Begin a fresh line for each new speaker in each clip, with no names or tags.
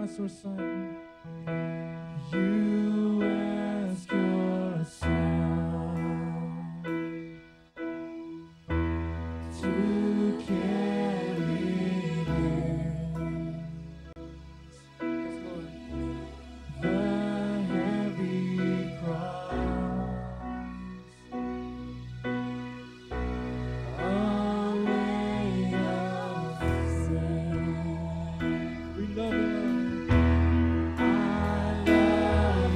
ask your son. You ask your son to carry the heavy cross, away of sin. We love you, Lord. I love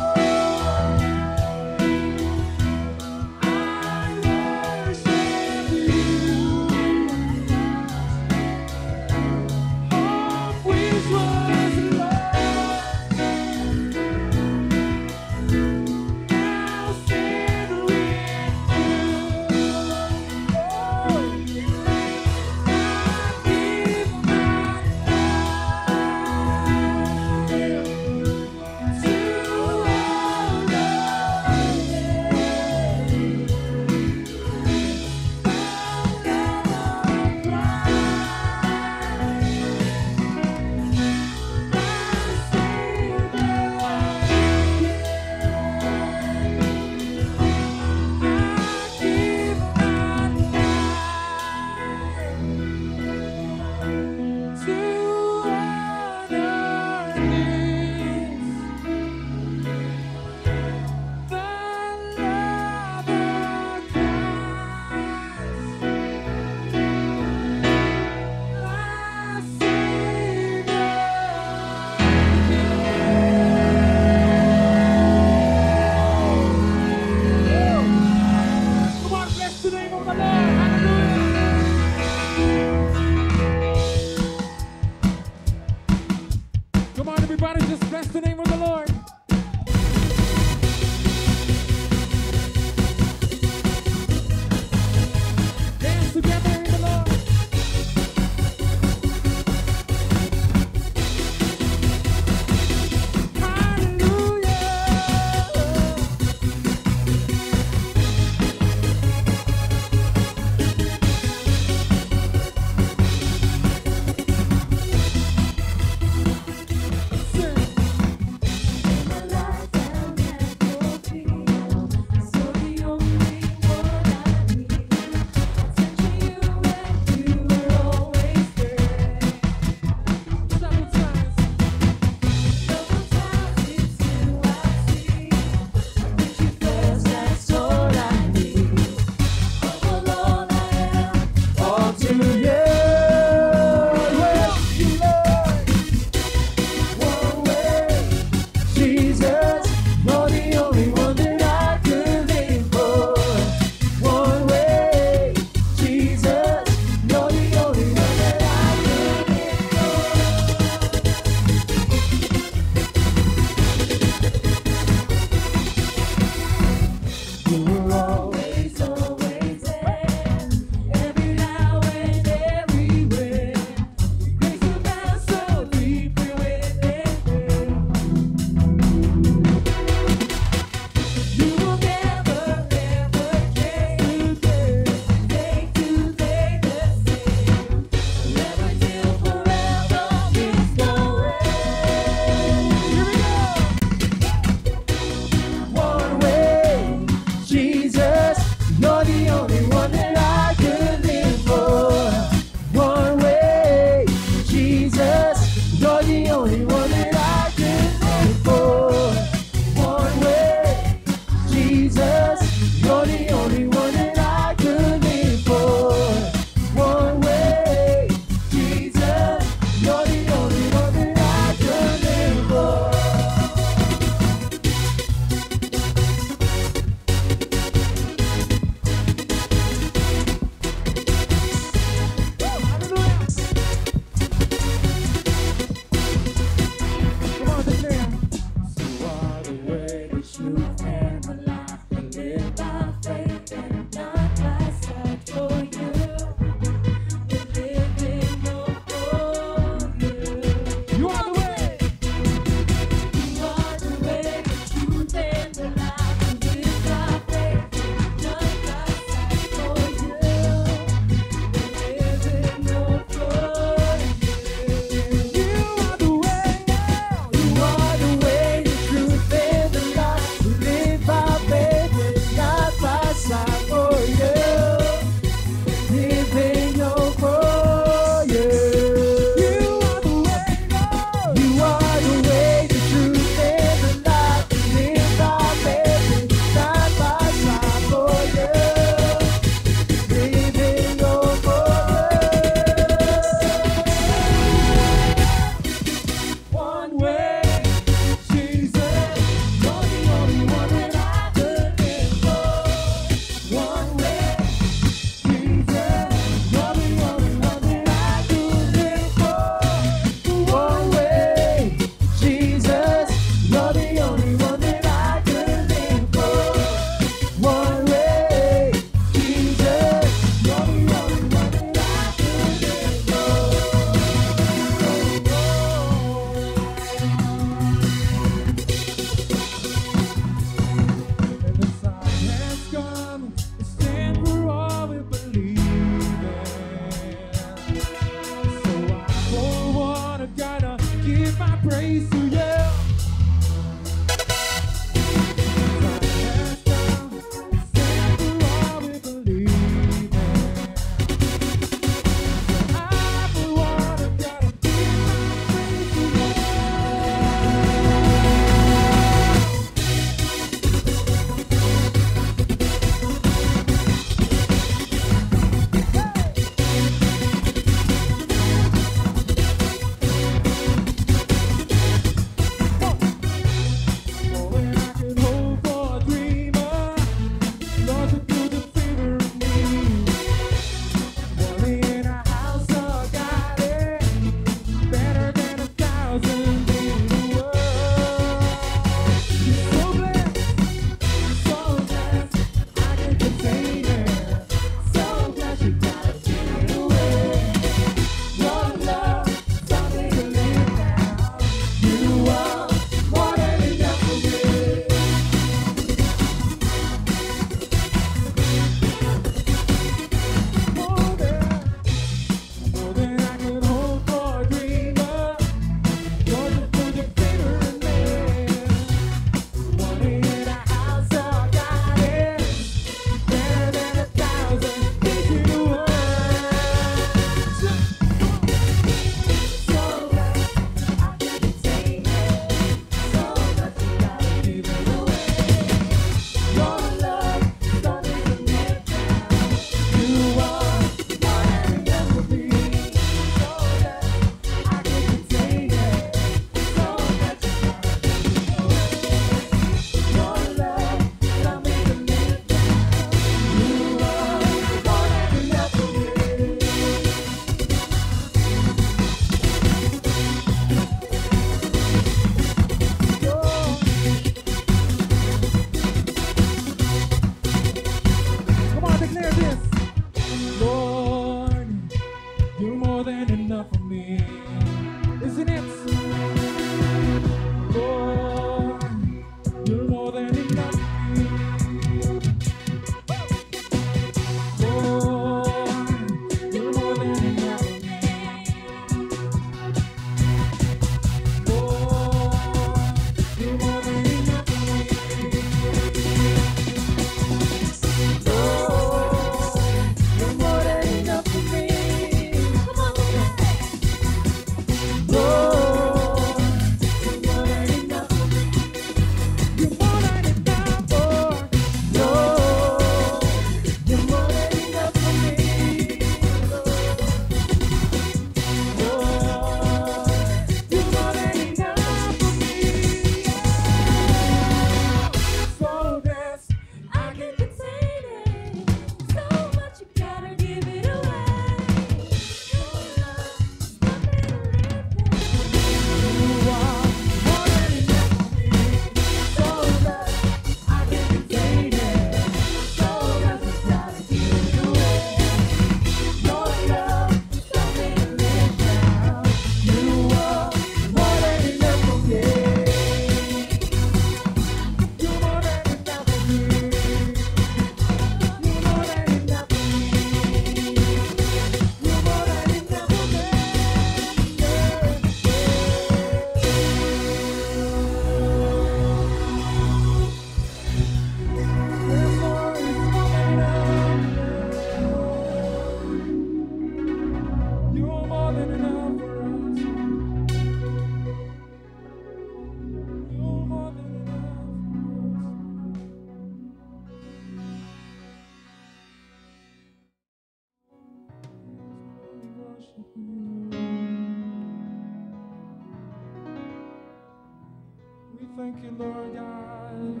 Thank you, Lord God,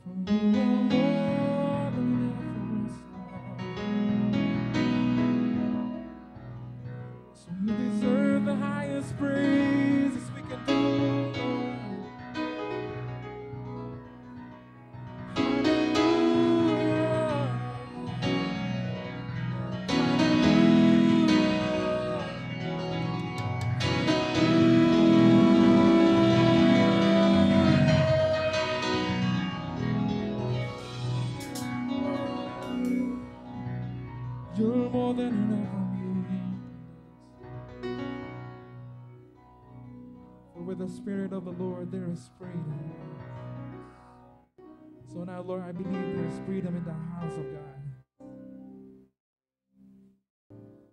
for you are more than enough for us, Lord. So you deserve the highest praise as we can do, Lord. You're more than enough for me. For with the Spirit of the Lord there is freedom. So now, Lord, I believe there is freedom in the house of God.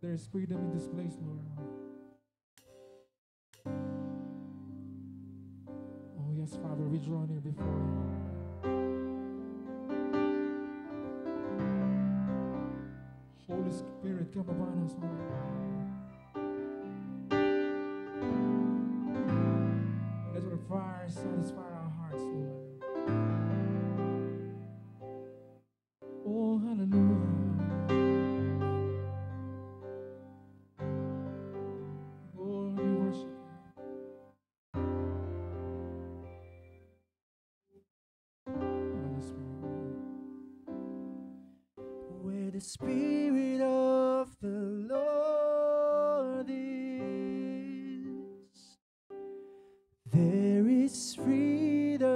There is freedom in this place, Lord. Oh yes, Father, we draw near before you. Holy Spirit, come upon us, Lord. Let your fire satisfy our hearts, Lord. Oh, hallelujah. Lord, we worship you. Holy Spirit. Where the Spirit of the Lord is, there is freedom.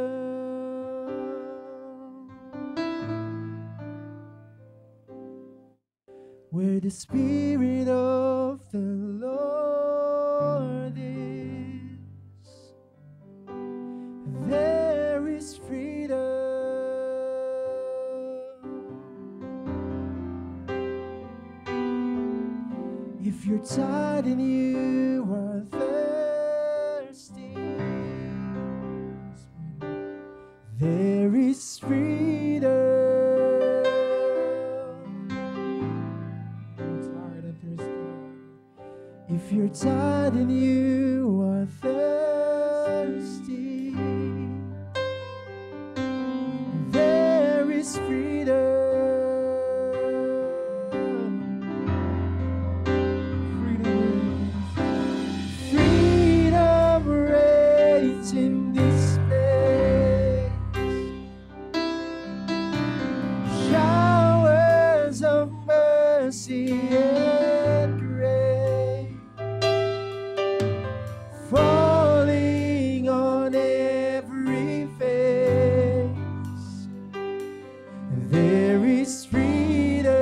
Where the Spirit of the Lord is, there is freedom. If you're tired and you are thirsty, there is freedom. If you're tired and you are thirsty, there is freedom. Freedom reigns in this place. Showers of mercy and grace falling on every face. There is freedom.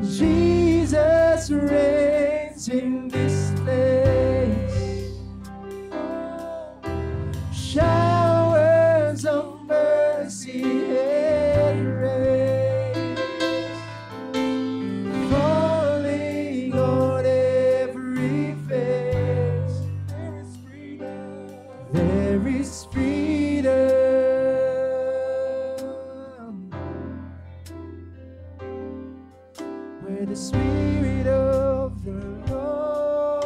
Jesus reigns in this place. Showers of mercy and grace falling on every face. There is freedom. There is freedom. Where the Spirit of the Lord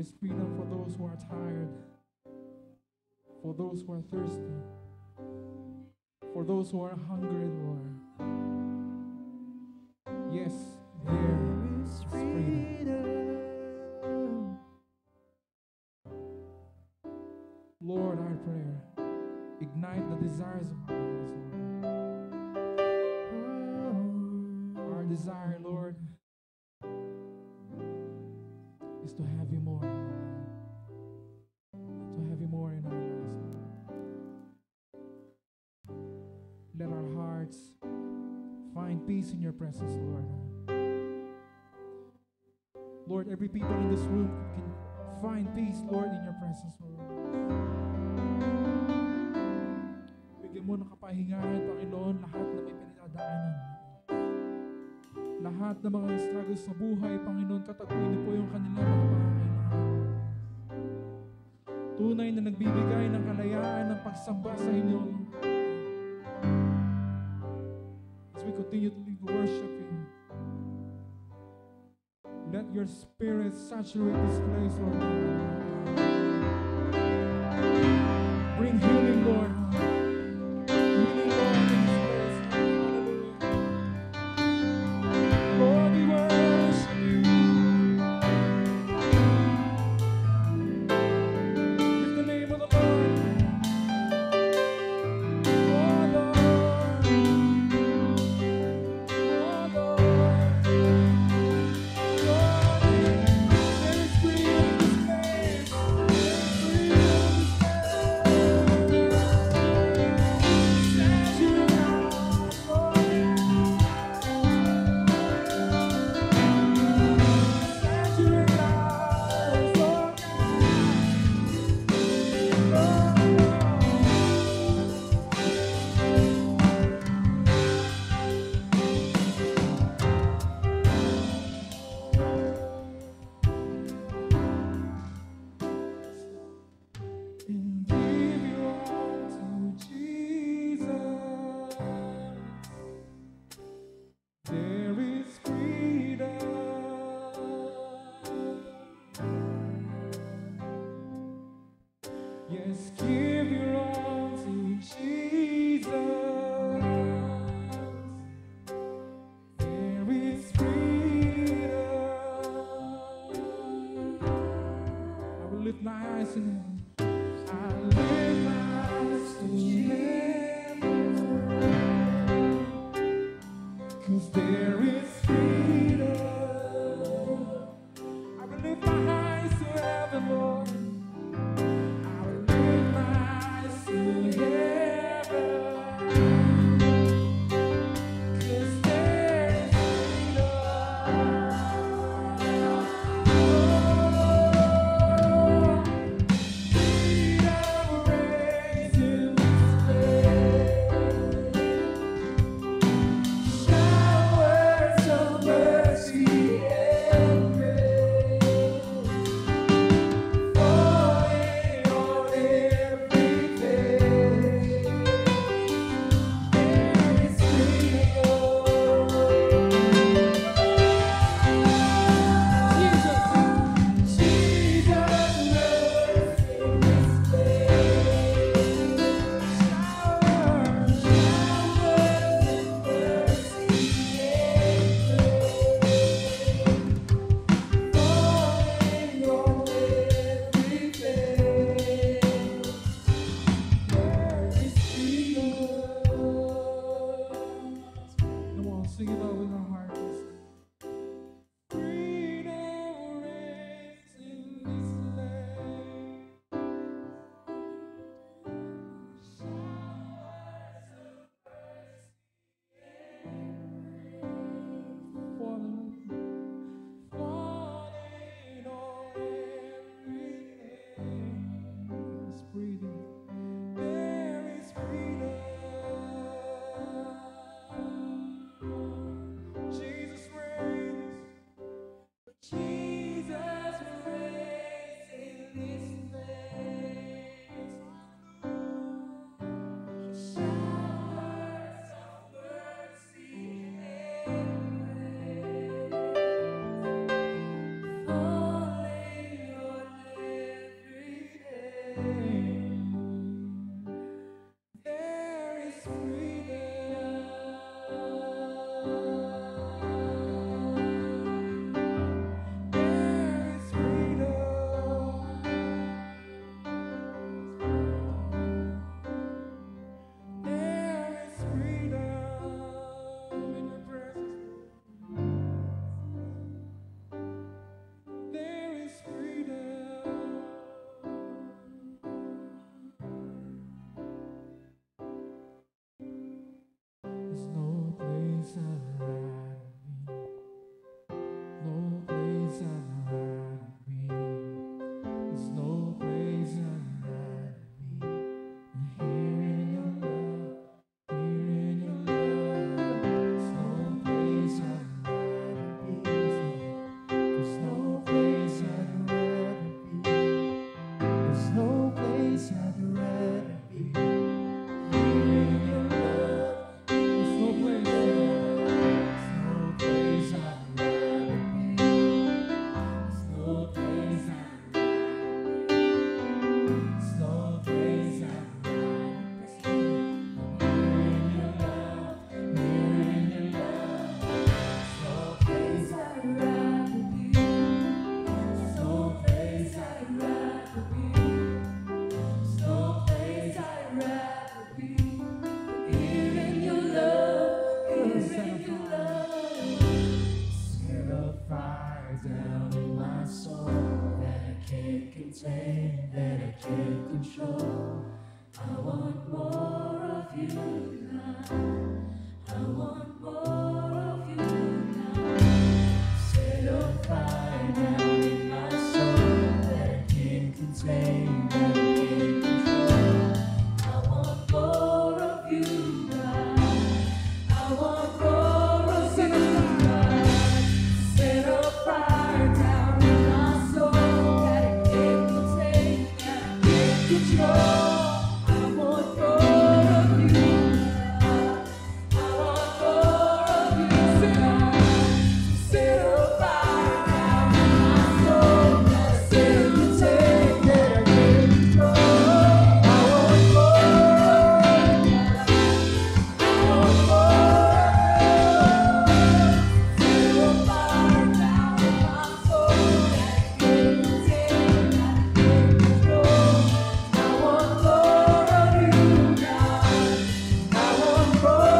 is freedom for those who are tired, for those who are thirsty, for those who are hungry, Lord. Yes, there is freedom. Lord, our prayer, ignite the desires of our hearts, Lord. Our desire, Lord, is to have you more, Lord. To have you more in our lives, Lord. Let our hearts find peace in your presence, Lord. Lord, every people in this room can find peace, Lord, in your presence, Lord. Bigyan mo ng kapahingahan, Panginoon, lahat na may pinagdadaanan. Lahat ng mga struggles sa buhay, Panginoon, kataguin niyo po yung kanilang mga pangangailangan. Tunay na nagbibigay ng kalayaan ng pagsamba sa inyo. As we continue to lead worshiping, let your spirit saturate this place, Lord. Bring healing, Lord. Healing, Lord, in this place. Hallelujah. Lord, we worship you. Lift the name of the Lord. Oh, Lord. Oh, Lord. There is freedom in this place. And give you all to Jesus. There is freedom. Yes, give your all to Jesus. There is freedom. I will lift my eyes in heaven. I lift my eyes to heaven, 'cause there is freedom. I will lift my eyes to heaven, Lord. I will lift my eyes to heaven, 'cause there is showers of mercy and grace. down in my soul that I can't contain, that I can't control. I want more of you, God. I want more of you, God. Set a fire down in my soul that I can't contain, that I can't control. I want more of you, God. I want more of you, God. Set a fire down in my soul that I can't contain, that I can't control. I want more of you, God. I want more of you, God. Set a fire down in my soul that I can't contain, that I can't control. I want more of you, God. I want more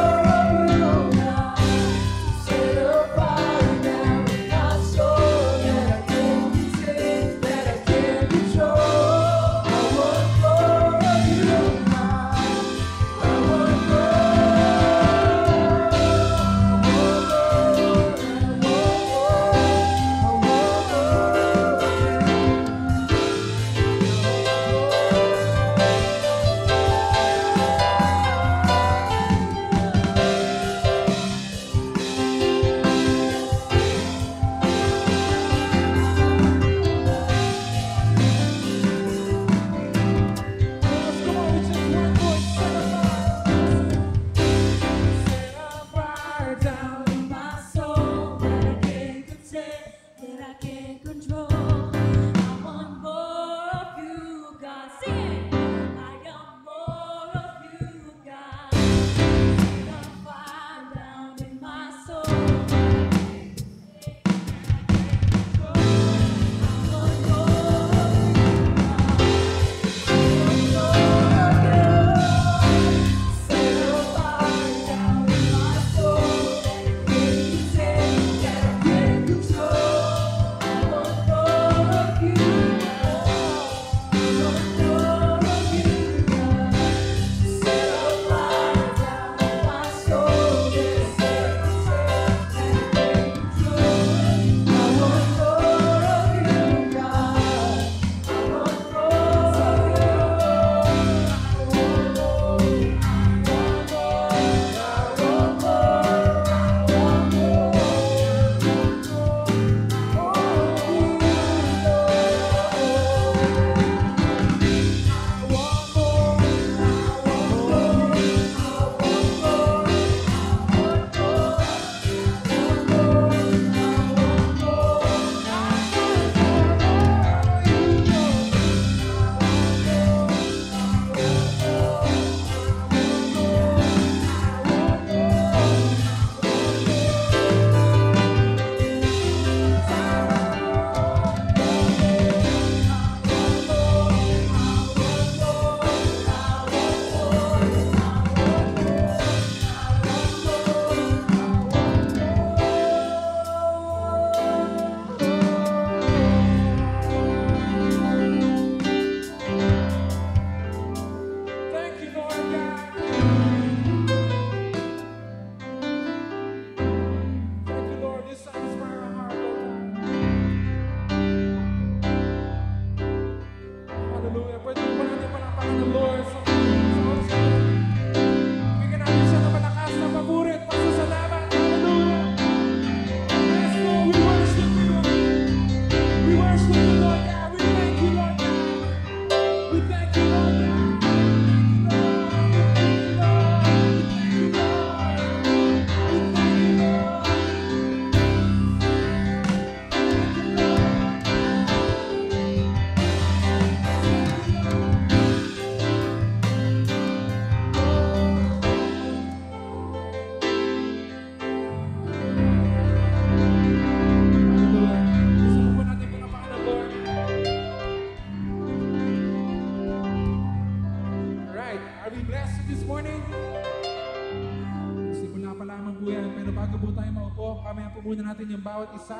Simula pa lamang po yan. Pero bago po tayo maupo, kamayan po muna natin yung bawat isa.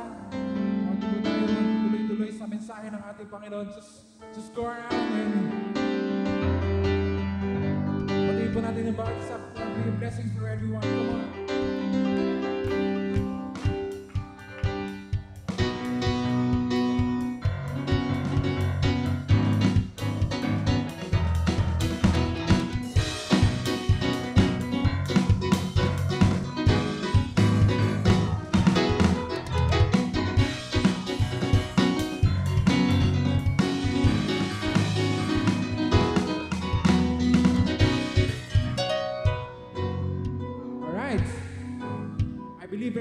tuloy-tuloy sa mensahe ng ating Panginoon. Just go around and patayin po natin yung bawat isa. Be a blessing for everyone. Come on.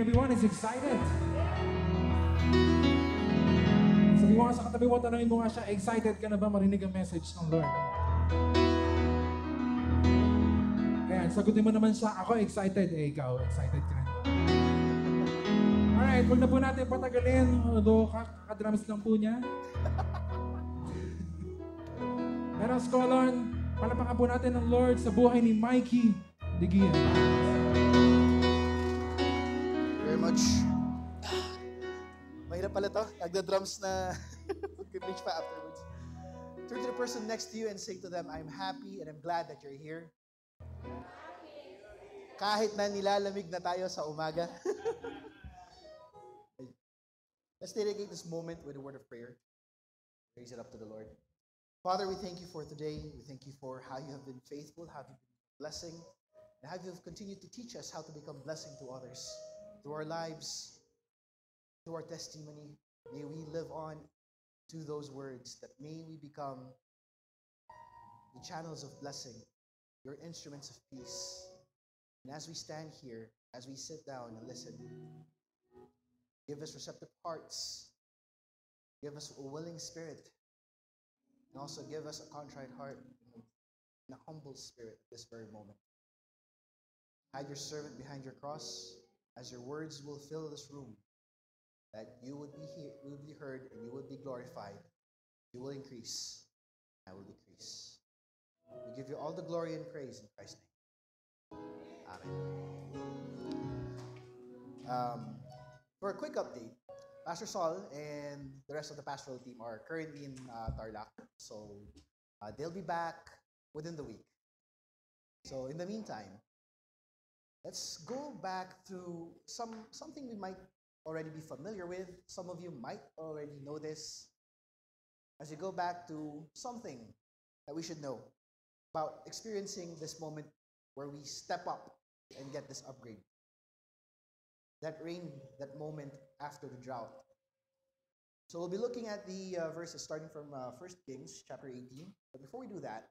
Everyone is excited. Sabi mo nga sa katabi mo, tanongin mo nga siya, excited ka na ba marinig ang message ng Lord? Ayan, sagutin mo naman siya, ako excited. Ikaw, excited ka rin. Alright, huwag na po natin patagalin, although kakadrums lang po niya. Pero Skolon, palapakan po natin ng Lord sa buhay ni Mikey Digian.
Much. Mahirap pala to. Nagda-drums na can reach pa afterwards. Turn to the person next to you and say to them, I'm happy and I'm glad that you're here. Kahit na nilalamig na tayo sa umaga. Let's dedicate this moment with a word of prayer. Raise it up to the Lord. Father, we thank you for today. We thank you for how you have been faithful, how you have been blessing, and how you have continued to teach us how to become blessing to others. Through our lives, through our testimony, may we live on to those words, that may we become the channels of blessing, your instruments of peace. And as we stand here, as we sit down and listen, give us receptive hearts, give us a willing spirit, and also give us a contrite heart and a humble spirit at this very moment. Hide your servant behind your cross, as your words will fill this room, that you would be here, you would be heard, and you would be glorified. You will increase, I will decrease. We give you all the glory and praise in Christ's name. Amen. For a quick update, Pastor Saul and the rest of the pastoral team are currently in Tarlac, so they'll be back within the week. So in the meantime, let's go back to something we might already be familiar with. Some of you might already know this. As you go back to something that we should know about experiencing this moment where we step up and get this upgrade. That rain, that moment after the drought. So we'll be looking at the verses starting from 1 Kings chapter 18. But before we do that,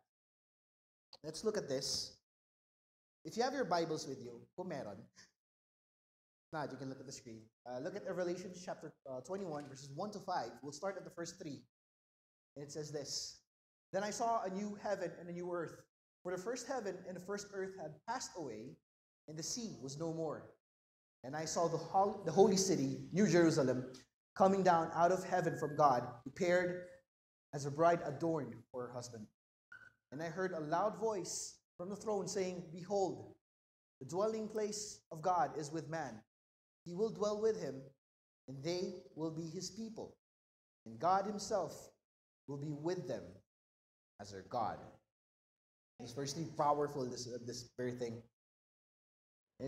let's look at this. If you have your Bibles with you, kung meron, you can look at the screen. Look at Revelation chapter 21, verses 1 to 5. We'll start at the first 3. And it says this. Then I saw a new heaven and a new earth. For the first heaven and the first earth had passed away, and the sea was no more. And I saw the holy city, New Jerusalem, coming down out of heaven from God, prepared as a bride adorned for her husband. And I heard a loud voice from the throne saying, Behold, the dwelling place of God is with man. He will dwell with him, and they will be his people. And God himself will be with them as their God. It's very powerful, this very thing.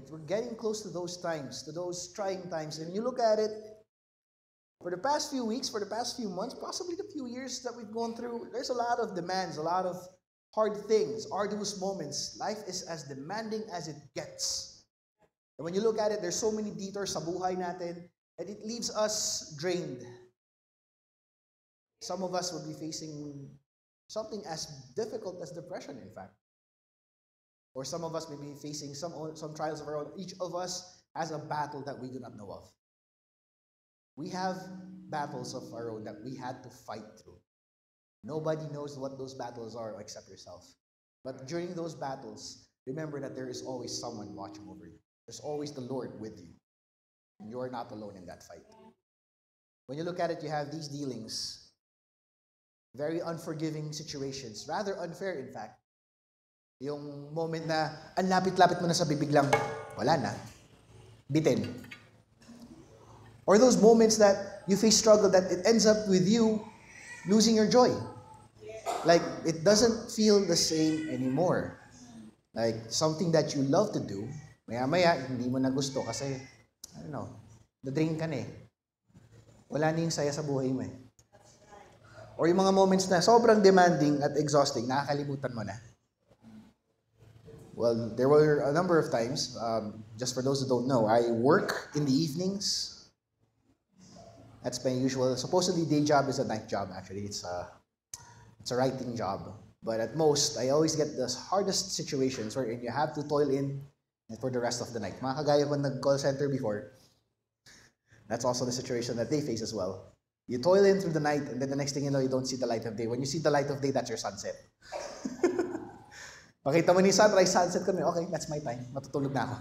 We're getting close to those times, to those trying times. And you look at it, for the past few weeks, for the past few months, possibly the few years that we've gone through, there's a lot of demands, a lot of hard things, arduous moments. Life is as demanding as it gets. And when you look at it, there's so many detours sa buhay natin, and it leaves us drained. Some of us will be facing something as difficult as depression, in fact. Or some of us may be facing some trials of our own. Each of us has a battle that we do not know of. We have battles of our own that we had to fight through. Nobody knows what those battles are except yourself. But during those battles, remember that there is always someone watching over you. There's always the Lord with you. And you are not alone in that fight. When you look at it, you have these dealings. Very unforgiving situations. Rather unfair, in fact. Yung moment na, ang lapit-lapit mo na sa bibig lang, wala na. Bitin. Or those moments that you face struggle that it ends up with you losing your joy. Like, it doesn't feel the same anymore. Like, something that you love to do, maya-maya, hindi mo na gusto kasi, I don't know, na-drain ka na eh. Wala na yung saya sa buhay mo eh. Or yung mga moments na sobrang demanding at exhausting, nakakalimutan mo na. Well, there were a number of times, just for those who don't know, I work in the evenings. That's my usual, supposedly day job is a night job actually. It's a writing job. But at most, I always get the hardest situations wherein you have to toil in for the rest of the night. Mga kagaya ko nag-call center before, that's also the situation that they face as well. You toil in through the night, and then the next thing you know, you don't see the light of day. When you see the light of day, that's your sunset. Pakita mo ni sunrise, sunset kami, okay, that's my time. Matutulog na ako.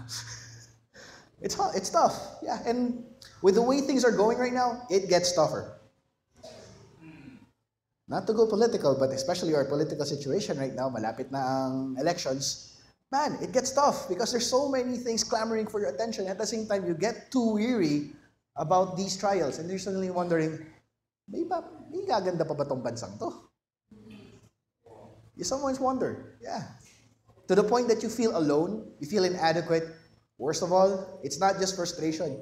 It's hot, it's tough. Yeah, and with the way things are going right now, it gets tougher. Not to go political, but especially our political situation right now, malapit na ang elections, man, it gets tough because there's so many things clamoring for your attention. At the same time, you get too weary about these trials, and you're suddenly wondering, may gaganda pa ba tong bansang to? You sometimes wonder, yeah. To the point that you feel alone, you feel inadequate. Worst of all, it's not just frustration.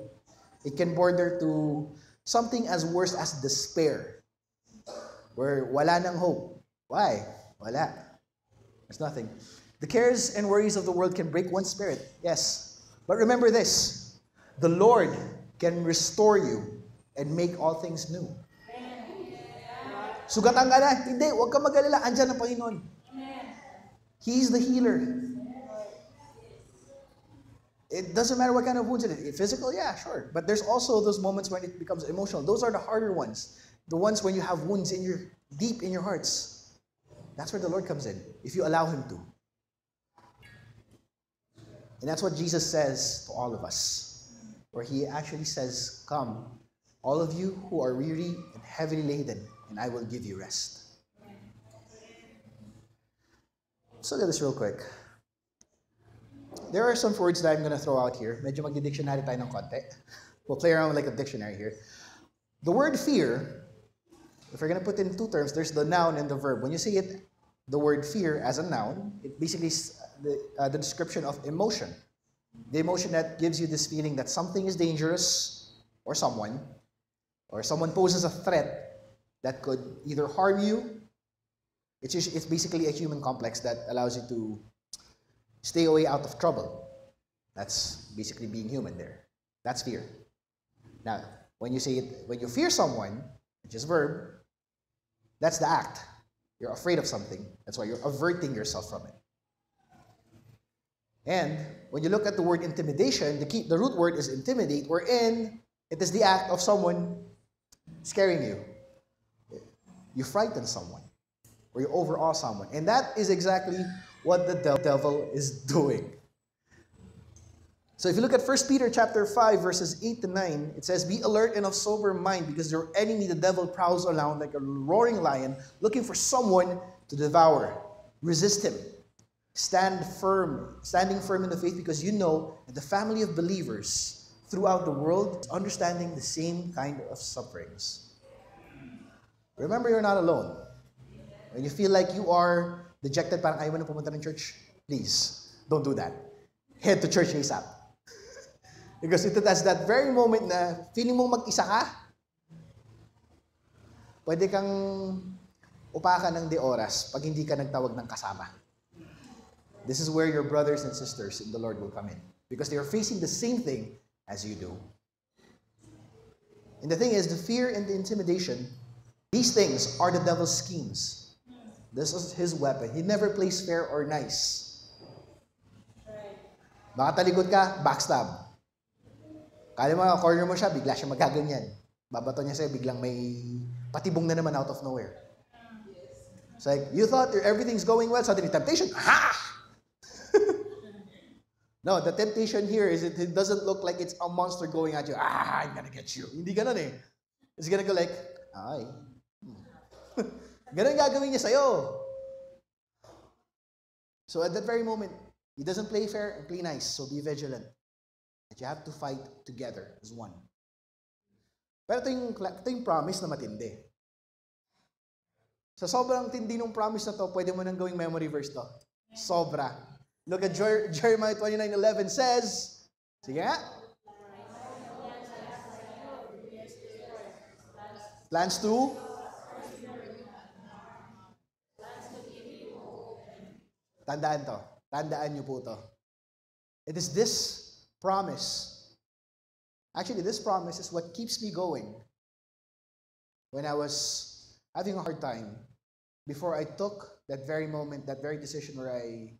It can border to something as worse as despair, where wala nang hope. Why? Wala. There's nothing. The cares and worries of the world can break one's spirit, yes. But remember this, the Lord can restore you and make all things new. Sugatan ka na? Hindi, huwag ka mag-alala. Andyan ang Panginoon. He's the healer. It doesn't matter what kind of wounds it is. Physical, yeah, sure. But there's also those moments when it becomes emotional. Those are the harder ones. The ones when you have wounds deep in your hearts. That's where the Lord comes in, if you allow Him to. And that's what Jesus says to all of us, where He actually says, come, all of you who are weary and heavily laden, and I will give you rest. Let's look at this real quick. There are some words that I'm going to throw out here. Medyo magdi-dictionary tayo ng konti. We'll play around with like a dictionary here. The word fear, if we're going to put in two terms, there's the noun and the verb. When you say it, the word fear as a noun, it basically is the description of emotion. The emotion that gives you this feeling that something is dangerous, or someone poses a threat that could either harm you. It's basically a human complex that allows you to stay away out of trouble. That's basically being human there. That's fear. Now, when you fear someone, which is verb, that's the act. You're afraid of something. That's why you're averting yourself from it. And when you look at the word intimidation, the root word is intimidate, wherein it is the act of someone scaring you. You frighten someone, or you overawe someone. And that is exactly what the devil is doing. So if you look at 1 Peter chapter 5, verses 8 to 9, it says, be alert and of sober mind, because your enemy, the devil, prowls around like a roaring lion, looking for someone to devour. Resist him. Standing firm in the faith, because you know that the family of believers throughout the world is understanding the same kind of sufferings. Remember, you're not alone. When you feel like you are dejected, parang ayaw mo na pumunta ng church, please, don't do that. Head to church ASAP. Because that's that very moment na feeling mong mag-isa ka, pwede kang upakan ng de oras pag hindi ka nagtawag ng kasama. This is where your brothers and sisters in the Lord will come in, because they are facing the same thing as you do. And the thing is, the fear and the intimidation, these things are the devil's schemes. This is his weapon. He never plays fair or nice. Baka talikod ka, backstab. Kala mo, corner mo siya, bigla siya magaganyan. Babato niya sa'yo, biglang may patibong na naman out of nowhere. It's like, you thought everything's going well, suddenly temptation, aha! No, the temptation here is it doesn't look like it's a monster going at you. Ah, I'm gonna get you. Hindi ganun eh. It's gonna go like, ay. Ganun gagawin niya sa'yo. So at that very moment, he doesn't play fair and play nice, so be vigilant. That you have to fight together as one. Pero ito yung promise na matindi. Sa sobrang tindi ng promise na to, pwede mo nang gawing memory verse to. Sobra. Look at Jeremiah 29:11 says, sige nga. Plans to? Tandaan to. Tandaan niyo po to. It is this promise. Actually, this promise is what keeps me going when I was having a hard time before I took that very moment, that very decision where I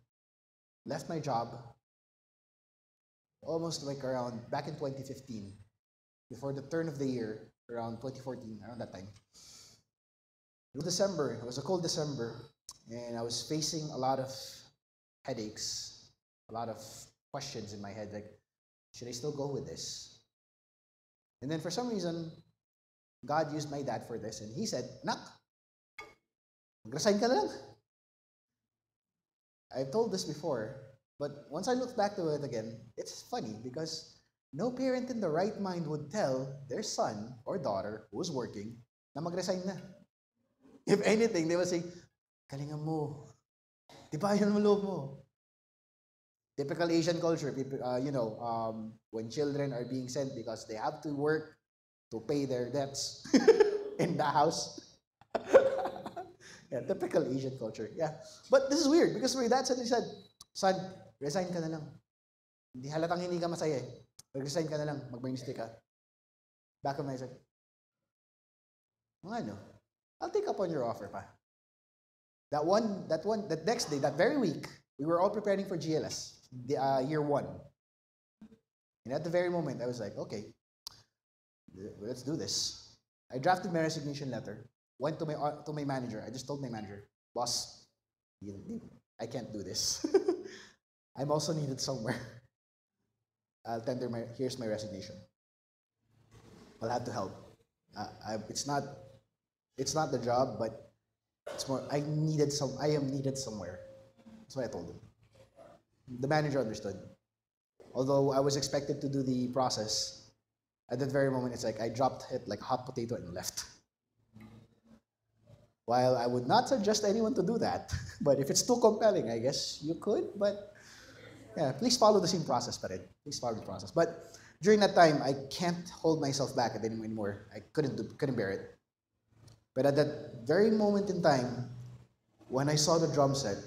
left my job almost like around back in 2015, before the turn of the year, around 2014, around that time. It was December, it was a cold December, and I was facing a lot of headaches, a lot of questions in my head, like, should I still go with this? And then for some reason, God used my dad for this, and he said, Nak, mag-resign ka na lang. I've told this before, but once I look back to it again, it's funny because no parent in the right mind would tell their son or daughter who was working na mag-resign na. If anything, they would say, galingan mo. Di ba yun ang loob mo? Typical Asian culture, people, when children are being sent because they have to work to pay their debts in the house. Yeah, typical Asian culture. Yeah. But this is weird because my dad said, son, resign ka na lang. Hindi halatang hindi ka masaya eh. Resign ka na lang, mag-ministry ka. Back of my head, ano, I'll take up on your offer pa. That next day, that very week, we were all preparing for GLS, year 1. And at the very moment, I was like, okay, let's do this. I drafted my resignation letter, went to my manager. I just told my manager, boss, I can't do this. I'm also needed somewhere. I'll tender here's my resignation. I'll have to help. It's not the job, but it's more, I am needed somewhere. That's what I told him. The manager understood. Although I was expected to do the process, at that very moment, it's like I dropped it like a hot potato and left. While I would not suggest anyone to do that, but if it's too compelling, I guess you could, but yeah, please follow the same process pa rin. Please follow the process. But during that time, I can't hold myself back anymore. I couldn't bear it. But at that very moment in time, when I saw the drum set,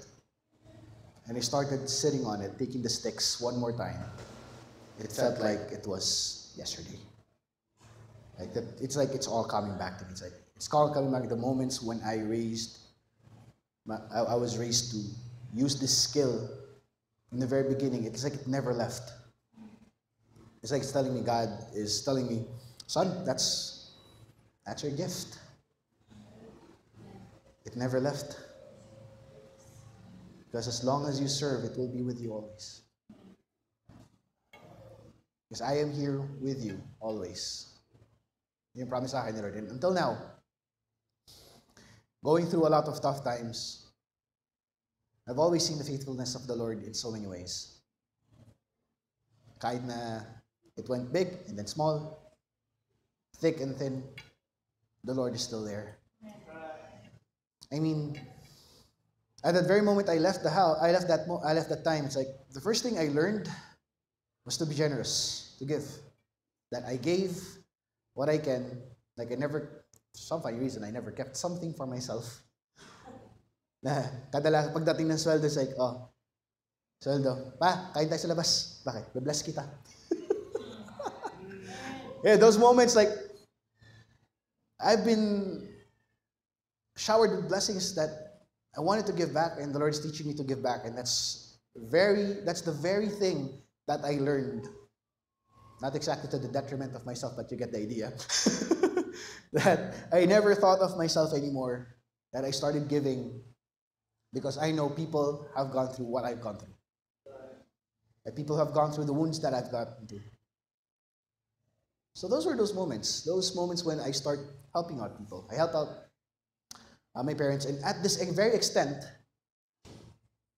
and I started sitting on it, taking the sticks one more time, it felt like it was yesterday. Like that, it's like it's all coming back to me. It's all coming back to the moments when I was raised to use this skill in the very beginning. It's like it never left. It's like it's telling me, God is telling me, son, that's your gift. It never left. Because as long as you serve, it will be with you always. Because I am here with you always. Yung promise sa akin ni Lord. And until now, going through a lot of tough times, I've always seen the faithfulness of the Lord in so many ways. Kahit na it went big and then small, thick and thin, the Lord is still there. I mean, at that very moment I left the house, I left that time, it's like the first thing I learned was to be generous, to give. That I gave what I can, like for some funny reason, I never kept something for myself. Na pagdating ng sweldo, it's like, oh, sweldo, pa, kain tayo sa labas. Bakit? Be-bless kita. Yeah, those moments, like, I've been showered with blessings that I wanted to give back, and the Lord is teaching me to give back, and that's the very thing that I learned. Not exactly to the detriment of myself, but you get the idea. That I never thought of myself anymore, that I started giving because I know people have gone through what I've gone through. That people have gone through the wounds that I've gone through. So those were those moments when I start helping out people. I helped out my parents, and at this very extent,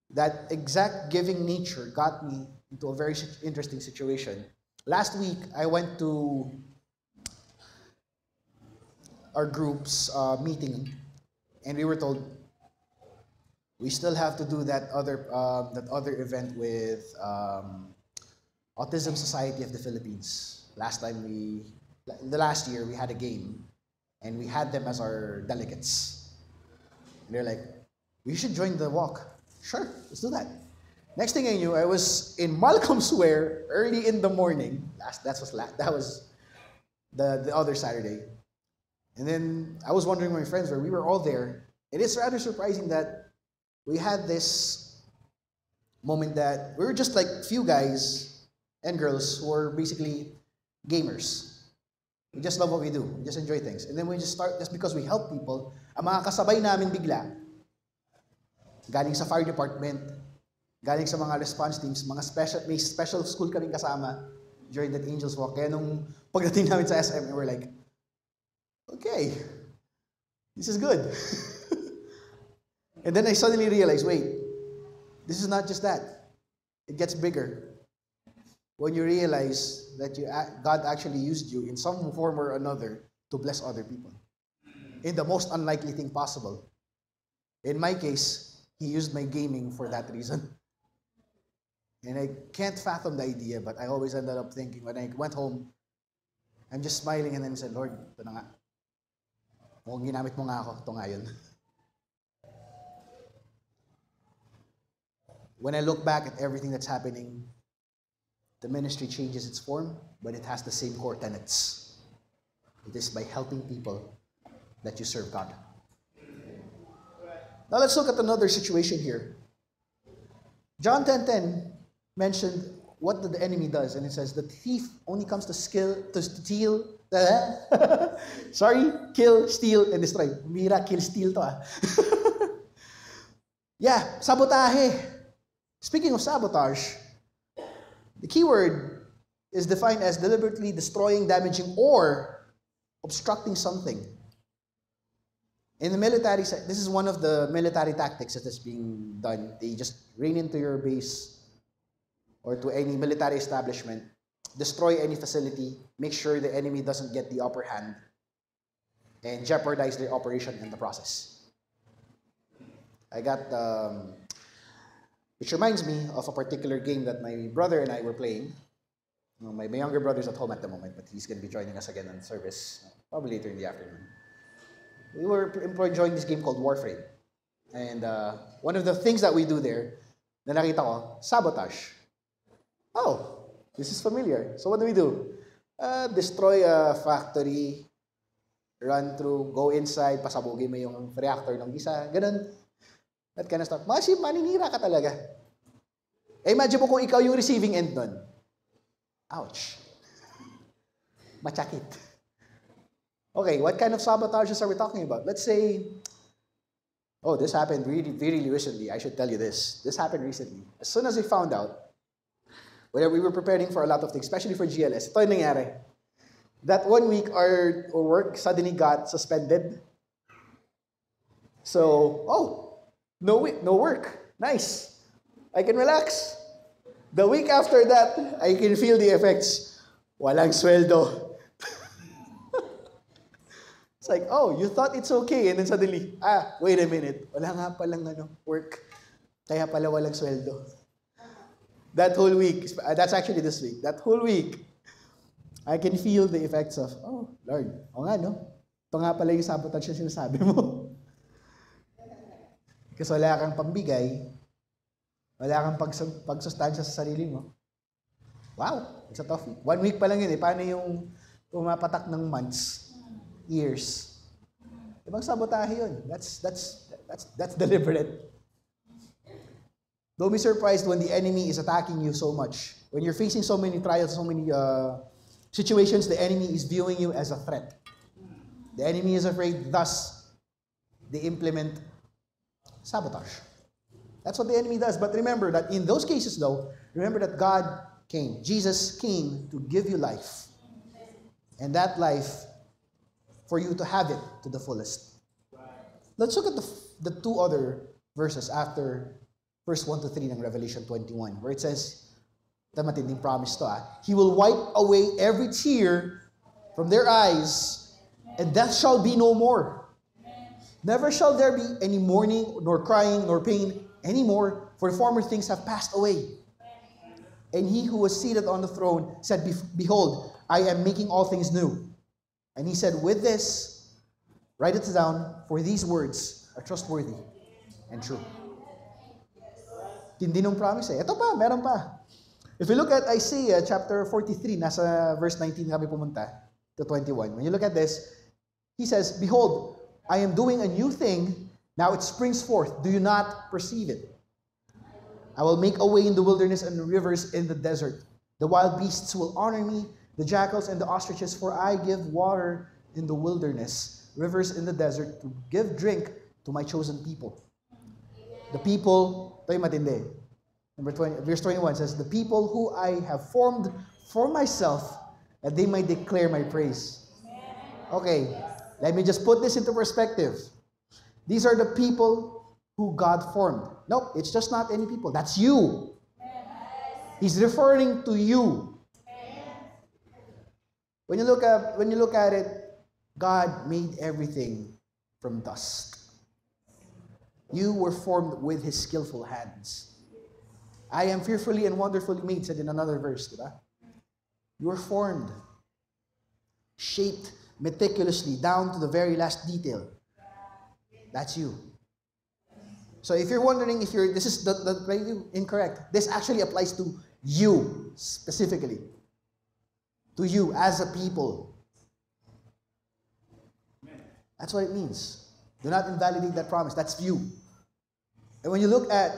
that exact giving nature got me into a very interesting situation. Last week, I went to our group's meeting, and we were told we still have to do that other event with Autism Society of the Philippines. The last year we had a game, and we had them as our delegates. And they're like, we should join the walk. Sure, let's do that. Next thing I knew, I was in Malcolm Square early in the morning. That was the other Saturday. And then I was wondering where my friends were. We were all there. And it's rather surprising that we had this moment that we were just like few guys and girls who were basically gamers. We just love what we do. We just enjoy things. And then we just start, just because we help people, ang mga kasabay namin bigla, galing sa fire department, galing sa mga response teams, may special school kaming kasama during that Angels Walk. Kaya nung pagdating namin sa SM, we were like, okay, this is good. And then I suddenly realized, wait, this is not just that. It gets bigger. When you realize that God actually used you in some form or another to bless other people. In the most unlikely thing possible. In my case, He used my gaming for that reason. And I can't fathom the idea, but I always ended up thinking, when I went home, I'm just smiling and then I said, Lord, ito na nga. Kung ginamit mo nga ako, ito nga yun. When I look back at everything that's happening, the ministry changes its form, but it has the same core tenets. It is by helping people that you serve God. Now let's look at another situation here. John 10:10 mentioned what the enemy does, and it says the thief only comes to steal, kill, steal, and destroy. Mira, kill, steal to Yeah, sabotaje. Speaking of sabotage, the key word is defined as deliberately destroying, damaging, or obstructing something. In the military, this is one of the military tactics that is being done. They just rain into your base or to any military establishment, destroy any facility, make sure the enemy doesn't get the upper hand, and jeopardize their operation in the process. Which reminds me of a particular game that my brother and I were playing. My younger brother's at home at the moment, but he's going to be joining us again on service, probably later in the afternoon. We were enjoying this game called Warframe. And one of the things that we do there, na nakita ko, sabotage. Oh, this is familiar. So what do? Destroy a factory, run through, go inside, pasabugin mo yung reactor ng isa, ganun. That kind of stuff. Maninira ka talaga. Imagine mo kung ikaw yung receiving end nun. Ouch. Machakit. Okay, what kind of sabotages are we talking about? Let's say, this happened really recently. I should tell you this. This happened recently. As soon as we found out, when we were preparing for a lot of things, especially for GLS, ito yung nangyari. That 1 week, our work suddenly got suspended. So, no work. Nice. I can relax. The week after that, I can feel the effects. Walang sweldo. It's like, you thought it's okay, and then suddenly, wait a minute. Wala nga palang work. Kaya pala walang sweldo. That whole week, that's actually this week, that whole week, I can feel the effects of, Lord, ito nga pala yung sabotage na sinasabi mo. Kasi wala kang pambigay, wala kang pagsustansya sa sarili mo. Wow, it's a tough week. 1 week pa lang yun Paano yung pumapatak ng months, years? Ibang sabotahe yun. That's deliberate. Don't be surprised when the enemy is attacking you so much. When you're facing so many trials, so many situations, the enemy is viewing you as a threat. The enemy is afraid, thus, they implement sabotage. That's what the enemy does. But remember that in those cases, though, remember that God came. Jesus came to give you life. And that life, for you to have it to the fullest. Let's look at the two other verses after verse 1 to 3 ng Revelation 21, where it says, ito matinding promise to He will wipe away every tear from their eyes, and death shall be no more. Never shall there be any mourning, nor crying, nor pain any more, for the former things have passed away. And he who was seated on the throne said, Behold, I am making all things new. And he said, with this, write it down, for these words are trustworthy and true. Tindi nung promise eh. Ito pa, meron pa. If you look at Isaiah chapter 43, nasa verse 19 kami pumunta to 21. When you look at this, he says, Behold, I am doing a new thing, now it springs forth. Do you not perceive it? I will make a way in the wilderness and rivers in the desert. The wild beasts will honor me, the jackals and the ostriches, for I give water in the wilderness, rivers in the desert, to give drink to my chosen people. The people, ito yung matindi. Verse 21 says, the people who I have formed for myself, that they might declare my praise. Okay, let me just put this into perspective. These are the people who God formed. Nope, it's just not any people. That's you. He's referring to you. When you look at it, God made everything from dust. You were formed with His skillful hands. I am fearfully and wonderfully made, said in another verse, diba? You were formed, shaped meticulously down to the very last detail. That's you. So if you're wondering if this is incorrect, this actually applies to you specifically. To you as a people. That's what it means. Do not invalidate that promise. That's you. And when you look at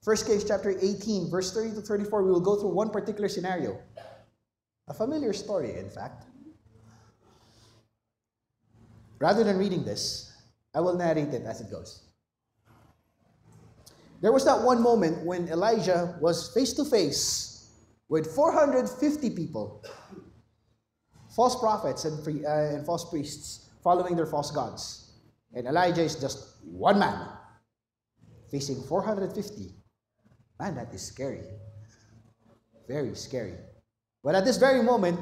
1 Kings chapter 18, verse 30 to 34, we will go through one particular scenario. A familiar story, in fact. Rather than reading this, I will narrate it as it goes. There was that one moment when Elijah was face to face with 450 people, false prophets and false priests following their false gods. And Elijah is just one man facing 450. Man, that is scary. Very scary. But at this very moment,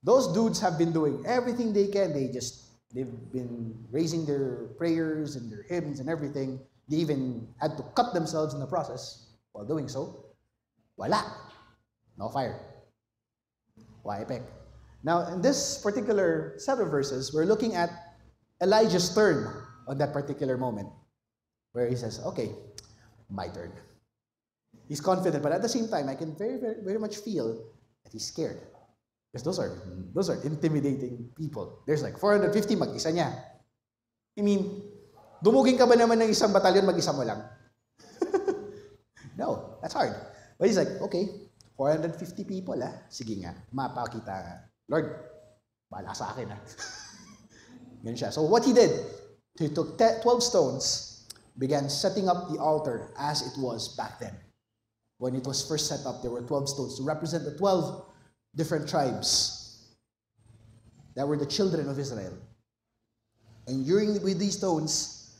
those dudes have been doing everything they can. They've been raising their prayers and their hymns and everything. They even had to cut themselves in the process while doing so. Wala. No fire. Why epic? Now, in this particular set of verses, we're looking at Elijah's turn on that particular moment, where he says, okay, my turn. He's confident, but at the same time, I can very, very, very much feel that he's scared. Because those are intimidating people. There's like 450, mag-isa niya. I mean, dumugin ka ba naman ng isang batalyon, mag-isa mo lang? No, that's hard. But he's like, okay, 450 people, sige nga, mapakita nga. Lord, bahala sa akin, Ganun siya. So what he did, he took 12 stones, began setting up the altar as it was back then. When it was first set up, there were 12 stones to represent the 12 different tribes that were the children of Israel. And with these stones,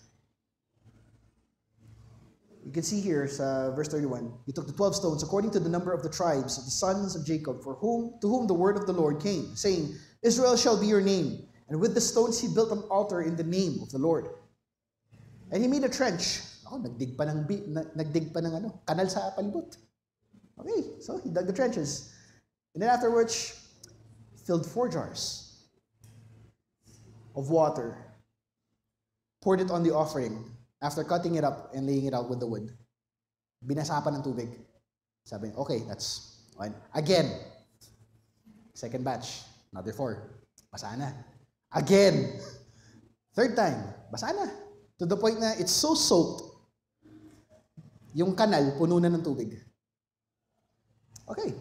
you can see here, verse 31, he took the 12 stones according to the number of the tribes of the sons of Jacob, to whom the word of the Lord came, saying, Israel shall be your name. And with the stones he built an altar in the name of the Lord. And he made a trench. Nagdig pa ng kanal sa palibot. Okay, so he dug the trenches. And then afterwards, filled 4 jars of water, poured it on the offering. After cutting it up and laying it out with the wood, binasa pa ng tubig. Sabi, okay, that's fine. Again, second batch, another 4. Basa na. Again, third time, basa na. To the point na it's so soaked, yung kanal, puno na ng tubig. Okay,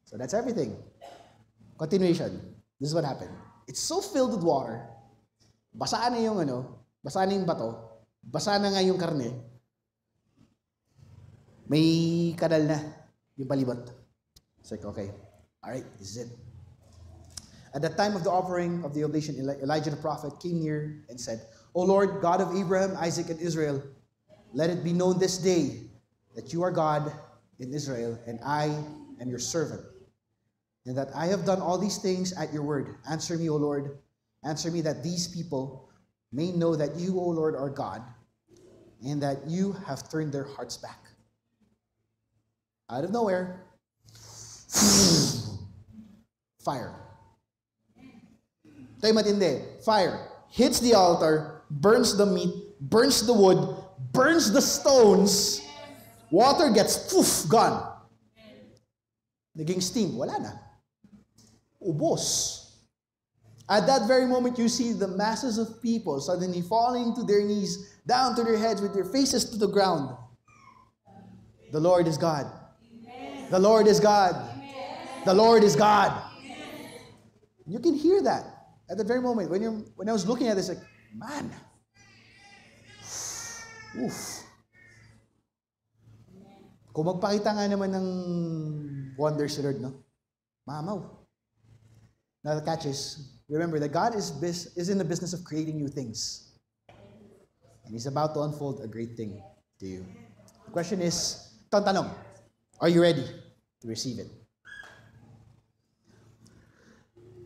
so that's everything. Continuation. This is what happened. It's so filled with water, basa na yung basa na yung bato, basa na nga yung karne, may kanal na yung palibot. It's like, okay, all right, this is it. At the time of the offering of the oblation, Elijah the prophet came near and said, O Lord, God of Abraham, Isaac, and Israel, let it be known this day that you are God in Israel, and I am your servant, and that I have done all these things at your word. Answer me, O Lord, Answer me that these people may know that you, O Lord, are God, and that you have turned their hearts back. Out of nowhere, fire. Tayo matindi. Fire. Hits the altar, burns the meat, burns the wood, burns the stones. Water gets gone. Naging steam. Wala na. Ubos. At that very moment, you see the masses of people suddenly falling to their knees, down to their heads with their faces to the ground. The Lord is God. The Lord is God. The Lord is God. You can hear that at that very moment. When I was looking at this, like, man. Oof. Kung magpakita nga naman ng wonders si Lord, no? Mamaw. Now the catch is, remember that God is in the business of creating new things. And He's about to unfold a great thing to you. The question is, tanong, are you ready to receive it?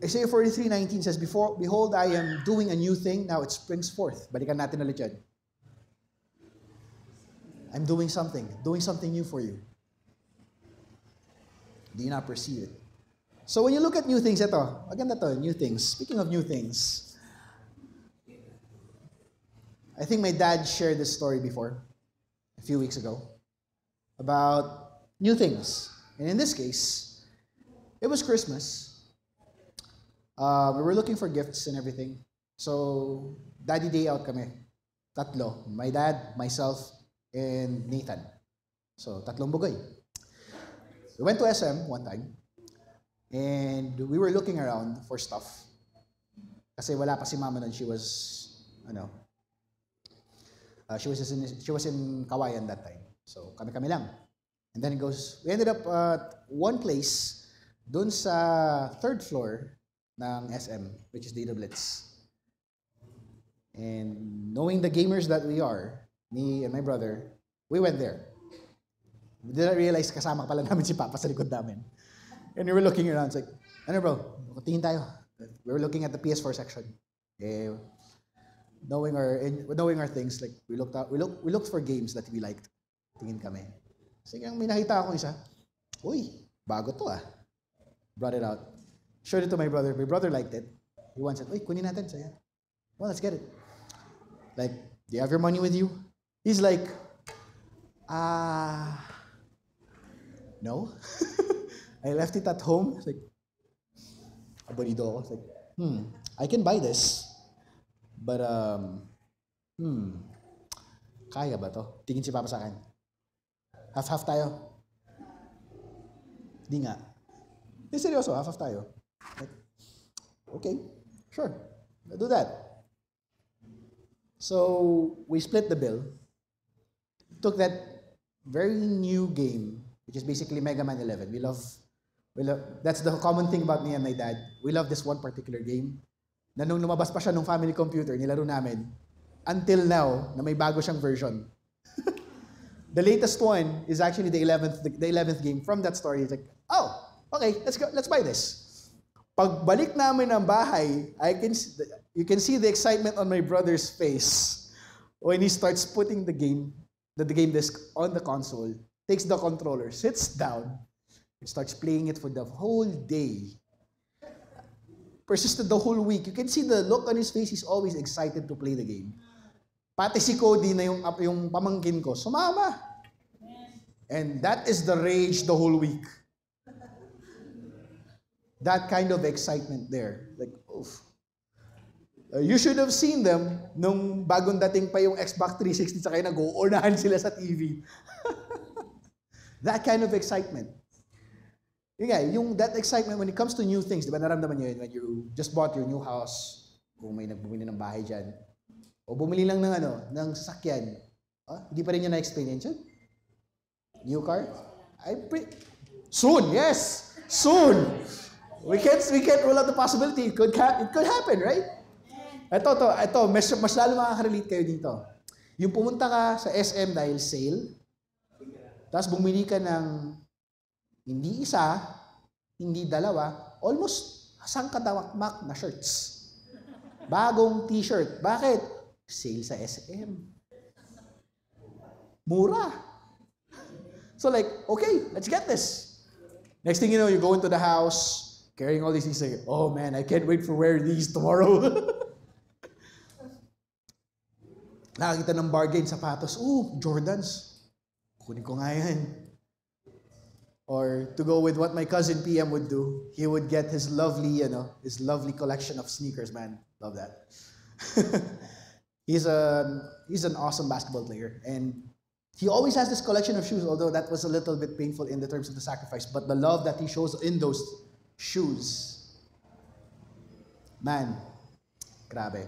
Isaiah 43:19 says, Behold, I am doing a new thing, now it springs forth. Balikan natin ulit yan. I'm doing something new for you. Do you not perceive it? So when you look at new things, ito, maganda to, new things. Speaking of new things, I think my dad shared this story before, a few weeks ago, about new things. And in this case, it was Christmas. We were looking for gifts and everything. So, daddy day out kami. Tatlo. My dad, myself, and Nathan. So, tatlong bugoy. We went to SM one time. And we were looking around for stuff. Kasi wala pa si mama nun. She was in Kawayan that time. So, kami-kami lang. And then we ended up at one place, dun sa third floor ng SM, which is Data Blitz. And knowing the gamers that we are, me and my brother, we went there. We didn't realize kasama pala namin si Papa sa likod namin. And we were looking around, it's like, ano bro, tingin tayo. We were looking at the PS4 section. Eh, knowing our things, like we looked for games that we liked. Tingin kami. Sige, may nakita akong isa. Uy, bago to ah. Brought it out. Showed it to my brother. My brother liked it. He once said, uy, kunin natin. So yeah. Well, let's get it. Like, do you have your money with you? He's like, no. I left it at home. It's like, abalido ako. It's like, I can buy this. But, kaya ba to? Tingin si Papa sa akin. Half-half tayo. Di nga. Di seryoso, half-half tayo. Like, okay, sure. I'll do that. So, we split the bill. Took that very new game, which is basically Mega Man 11. We love, that's the common thing about me and my dad. We love this one particular game. Na nung lumabas pa siya nung family computer, nilaro namin. Until now, na may bago siyang version. The latest one is actually the 11th game from that story. It's like, oh, okay, let's buy this. Pagbalik namin ng bahay, you can see the excitement on my brother's face when he starts putting the game disc on the console, takes the controller, sits down, and starts playing it for the whole day. Persisted the whole week. You can see the look on his face. He's always excited to play the game. Pati si Cody na yung pamangkin ko, sumama. And that is the rage the whole week. That kind of excitement there. Like, oof. You should have seen them nung bagong dating pa yung Xbox 360 saka nag-uunahan sila sa TV. That kind of excitement. That excitement when it comes to new things, di ba naramdaman nyo yun when you just bought your new house, kung may nagbumili ng bahay dyan, o bumili lang ng sasakyan, hindi pa rin nyo na-explain yun. New car? Soon, yes! Soon! We can't rule out the possibility. It could happen, right? Ito, mas lalo makaka-relate kayo dito. Yung pumunta ka sa SM dahil sale, tapos bumili ka ng hindi isa, hindi dalawa, almost sangkadamakmak na shirts. Bagong t-shirt. Bakit? Sale sa SM. Mura. So like, okay, let's get this. Next thing you know, you go into the house, carrying all these things, like, oh man, I can't wait for wear these tomorrow. Nakakita ng bargain, sapatos. Ooh, Jordans. Kunin ko nga yan. Or to go with what my cousin PM would do, he would get his lovely, his lovely collection of sneakers, man. Love that. He's an awesome basketball player. And he always has this collection of shoes, although that was a little bit painful in the terms of the sacrifice. But the love that he shows in those shoes, man, grabe.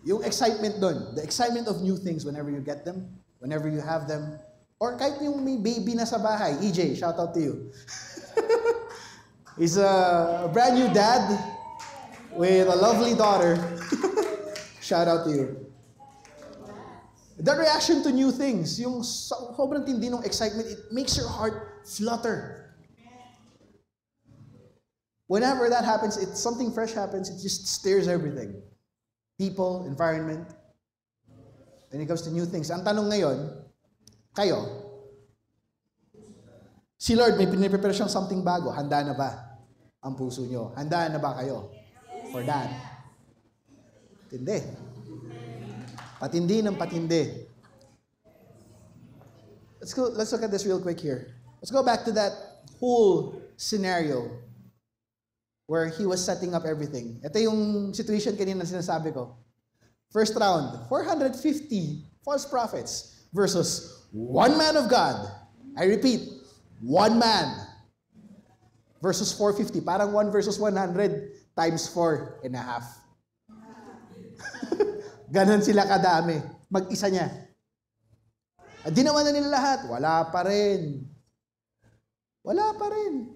Yung excitement dun, the excitement of new things whenever you get them, whenever you have them, or kahit yung may baby na sa bahay. EJ, shout out to you. He's a brand new dad with a lovely daughter. Shout out to you. The reaction to new things, yung sobrang tindi ng excitement, it makes your heart flutter. Whenever that happens, something fresh happens, it just stirs everything. People, environment. When it comes to new things. Ang tanong ngayon, kayo, si Lord may piniprepare siyang something bago. Handa na ba ang puso nyo? Handa na ba kayo for that? Patindi. Patindi ng patindi. Let's look at this real quick here. Let's go back to that whole scenario where he was setting up everything. Ito yung situation kanina sinasabi ko. First round, 450 false prophets versus one man of God. I repeat, one man versus 450. Parang 1 versus 100 times 4.5. Ganon sila kadami. Mag-isa niya. At di naman na nila lahat. Wala pa rin. Wala pa rin.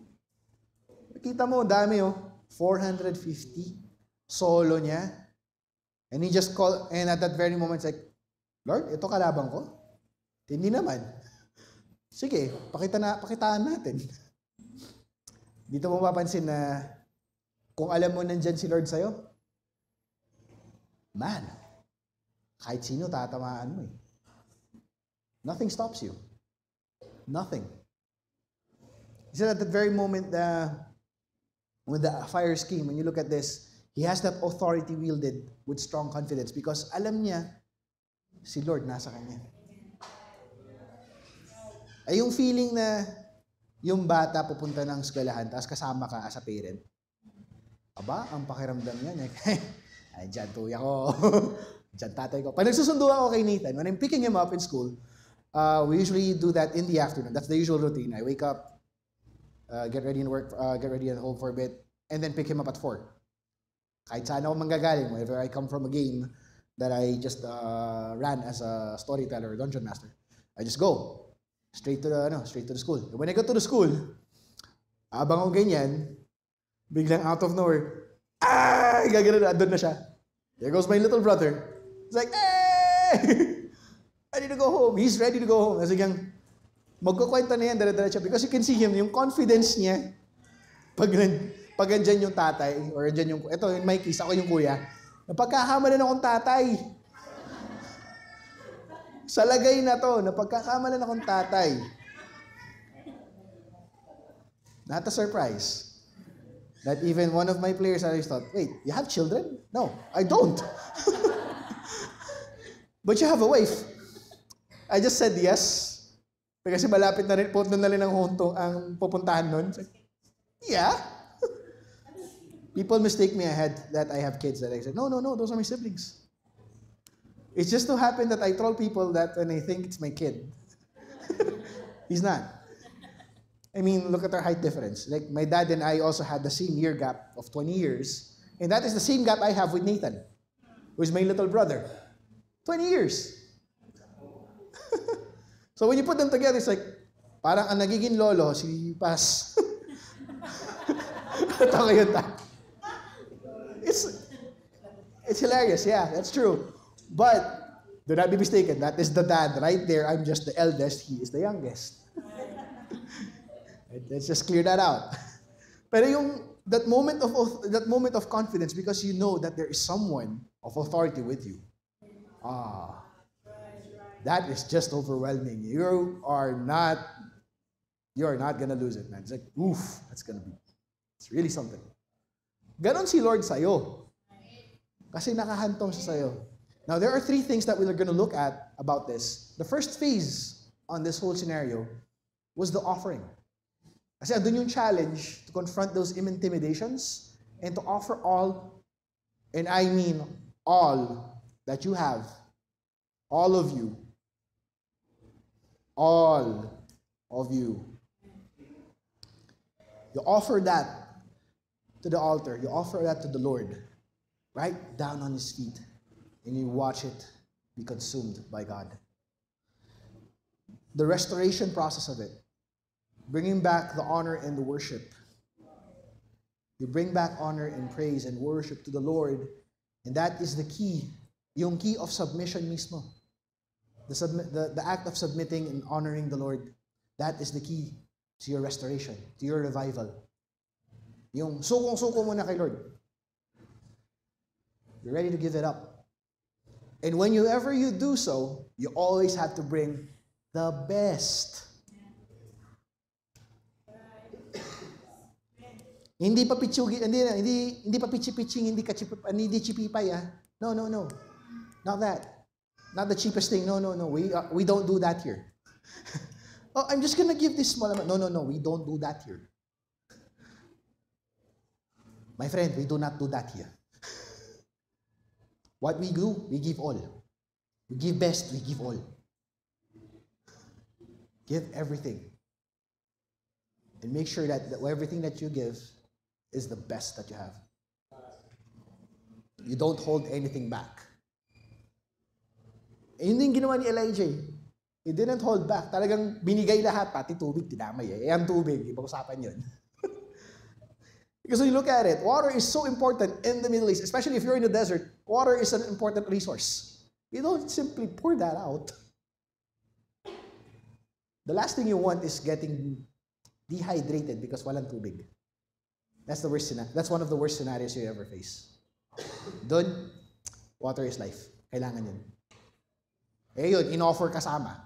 Nakita mo, dami 450. Solo niya. And he just called, and at that very moment, it's like, Lord, ito kalabang ko? Hindi naman. Sige, pakitaan natin. Dito mo mapapansin na kung alam mo nandyan si Lord sa'yo, man, kahit sino tatamaan mo eh. Nothing stops you. Nothing. He said at that very moment when the fires came, when you look at this, he has that authority wielded with strong confidence because alam niya, si Lord nasa kanya. Ay yung feeling na yung bata pupunta ng eskwelahan tapos kasama ka as a parent. Aba, ang pakiramdam niya. Ay, dyan tuya ko. Dyan tatay ko. Pag nagsusundo ako kay Nathan, when I'm picking him up in school, we usually do that in the afternoon. That's the usual routine. I wake up, get ready and work, get ready at home for a bit, and then pick him up at 4. Kahit saan ako manggagaling, whenever I come from a game that I just ran as a storyteller or dungeon master, I just go straight to the school. And when I go to the school, abang ako ganyan, biglang out of nowhere, gagano na, andun na siya. There goes my little brother. He's like, hey! Ready to go home. He's ready to go home. Kasi hanggang magkukwenta na yan, dala-dala siya. Because you can see him, yung confidence niya, pag andyan yung tatay, or andyan yung, ito, yung my case, ako yung kuya, napagkakamalan akong tatay. Sa lagay na to, napagkakamalan akong tatay. Not a surprise. That even one of my players always thought, wait, you have children? No, I don't. But you have a wife. I just said yes. Kasi malapit na rin, punta na rin ang huntong ang pupuntahan nun. Yeah. People mistake me that I have kids. That I said, no, those are my siblings. It's just so happened that I troll people that when I think it's my kid. He's not. I mean, look at our height difference. Like, my dad and I also had the same year gap of 20 years. And that is the same gap I have with Nathan, who is my little brother. 20 years. So when you put them together, it's like, parang ang nagiging lolo, si Paz. Ito kayo ta. It's hilarious, yeah, that's true. But, do not be mistaken, that is the dad right there. I'm just the eldest, he is the youngest. Let's just clear that out. Pero that moment of confidence, because you know that there is someone of authority with you. Ah, that is just overwhelming. You are not gonna lose it, man. It's like, oof, it's really something. Ganon si Lord sa'yo. Kasi nakahantong siya sa'yo. Now, there are three things that we're going to look at about this. The first phase on this whole scenario was the offering. Kasi andun yung challenge to confront those intimidations and to offer all, and I mean all, that you have. All of you. All of you. You offer that to the altar. You offer that to the Lord. Right down on his feet. And you watch it be consumed by God. The restoration process of it. Bringing back the honor and the worship. You bring back honor and praise and worship to the Lord. And that is the key. Yung key of submission mismo. The act of submitting and honoring the Lord. That is the key to your restoration, to your revival. Yung sukong-suko mo na kay Lord. You're ready to give it up. And whenever you do so, you always have to bring the best. Hindi pa pitsugi, hindi pa pitsi-pitching, hindi chipipay, ah. No. Not that. Not the cheapest thing. No. We don't do that here. Oh, I'm just gonna give this small amount. No. We don't do that here. My friend, we do not do that here. What we do, we give all. We give best, we give all. Give everything. And make sure that everything that you give is the best that you have. You don't hold anything back. Eh, yun din ginawa ni Elijah. He didn't hold back. Talagang binigay lahat, pati tubig, tinamay eh. Ang tubig, ibang usapan yun. Because when you look at it, water is so important in the Middle East, especially if you're in the desert. Water is an important resource. You don't simply pour that out. The last thing you want is getting dehydrated because walang tubig. That's the worst scenario. That's one of the worst scenarios you ever face. Doon, water is life. Kailangan yun. Eh yun, in-offer kasama.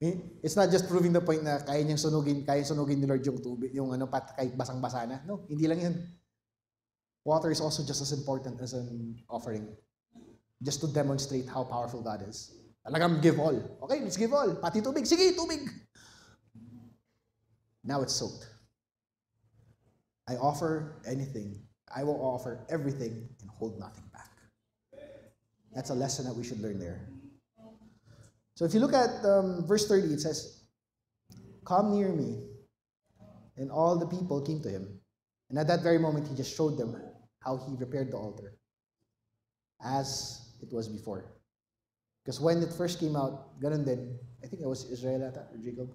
It's not just proving the point na kaya sunugin ni Lord yung tubig, yung kahit basang-basa na. No, hindi lang yun. Water is also just as important as an offering. Just to demonstrate how powerful God is. Talagang give all. Okay, let's give all. Pati tubig. Sige, tubig. Now it's soaked. I offer anything. I will offer everything and hold nothing back. That's a lesson that we should learn there. So if you look at verse 30, it says, "Come near me." And all the people came to him. And at that very moment, he just showed them how he repaired the altar as it was before. Because when it first came out, ganun din, I think it was Israel or Jacob,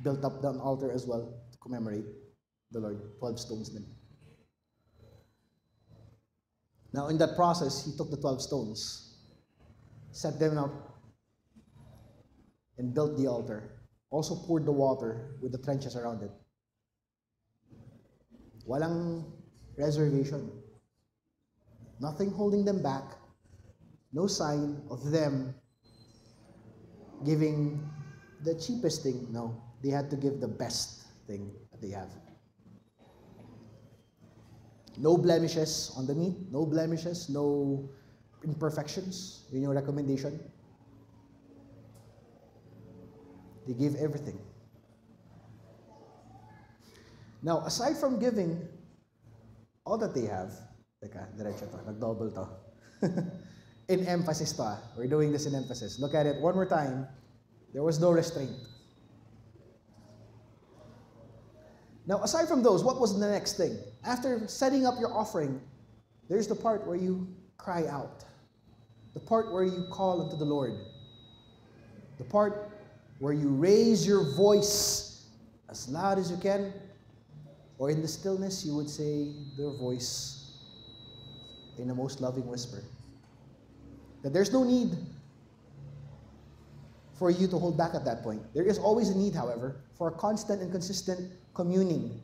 built up the altar as well to commemorate the Lord. 12 stones din. Now in that process, he took the 12 stones, set them up, and built the altar. Also poured the water with the trenches around it. Walang reservation. Nothing holding them back. No sign of them giving the cheapest thing. No, they had to give the best thing that they have. No blemishes on the meat. No blemishes. No imperfections in your recommendation. They gave everything. Now, aside from giving all that they have, teka, diretso to, nag-double to. In emphasis to, we're doing this in emphasis. Look at it one more time. There was no restraint. Now, aside from those, what was the next thing? After setting up your offering, there's the part where you cry out. The part where you call unto the Lord. The part where you raise your voice as loud as you can, or in the stillness, you would say their voice in a most loving whisper. That there's no need for you to hold back at that point. There is always a need, however, for a constant and consistent communing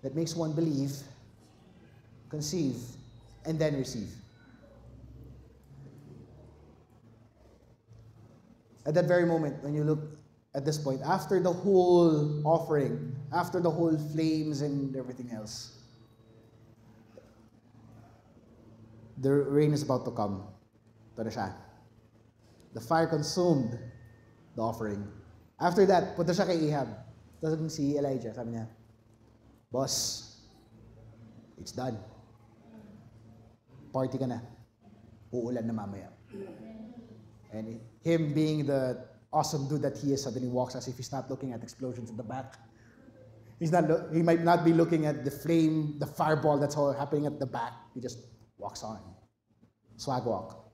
that makes one believe, conceive, and then receive. At that very moment, when you look at this point, after the whole offering, after the whole flames and everything else, the rain is about to come. Ito na siya. The fire consumed the offering. After that, punta siya kay Ahab. Tapos si Elijah, sabi niya, Boss, it's done. Party ka na. Uulan na mamaya. And him being the awesome dude that he is, suddenly walks as if he's not looking at explosions in the back. He might not be looking at the flame, the fireball that's all happening at the back. He just walks on. Swag walk.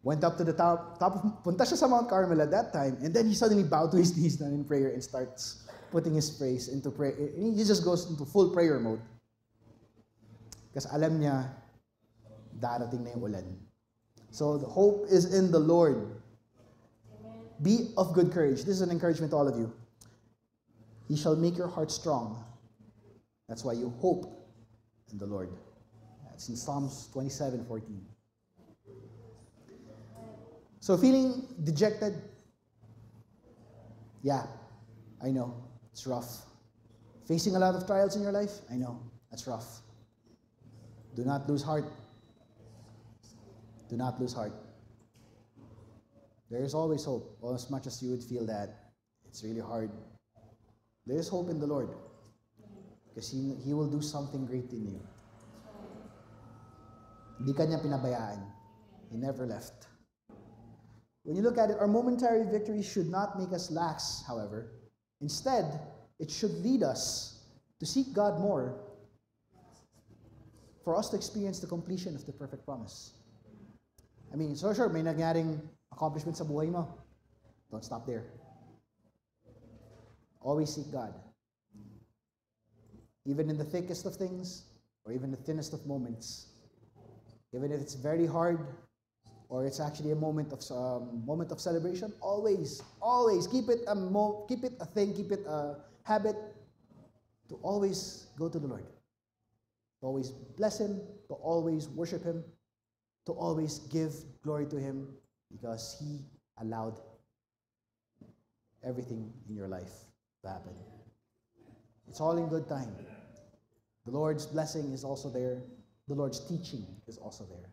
Went up to the top punta siya sa Mount Carmel at that time, and then he suddenly bowed to his knees down in prayer and starts putting his praise into prayer. He just goes into full prayer mode. Kasi alam niya, darating na yung ulan. So the hope is in the Lord. Be of good courage. This is an encouragement to all of you. He shall make your heart strong. That's why you hope in the Lord. That's in Psalms 27:14. So feeling dejected? Yeah, I know. It's rough. Facing a lot of trials in your life? I know. That's rough. Do not lose heart. Do not lose heart. There is always hope. Well, as much as you would feel that it's really hard, there is hope in the Lord. Because He will do something great in you. Hindi ka niya pinabayaan. He never left. When you look at it, our momentary victory should not make us lax, however. Instead, it should lead us to seek God more for us to experience the completion of the perfect promise. I mean, so sure, may nangyaring accomplishment sa buhay mo. Don't stop there. Always seek God. Even in the thickest of things, or even the thinnest of moments. Even if it's very hard, or it's actually a moment of celebration, always keep it a thing, keep it a habit to always go to the Lord, to always bless Him, to always worship Him, to always give glory to Him, because He allowed everything in your life to happen. It's all in good time. The Lord's blessing is also there. The Lord's teaching is also there.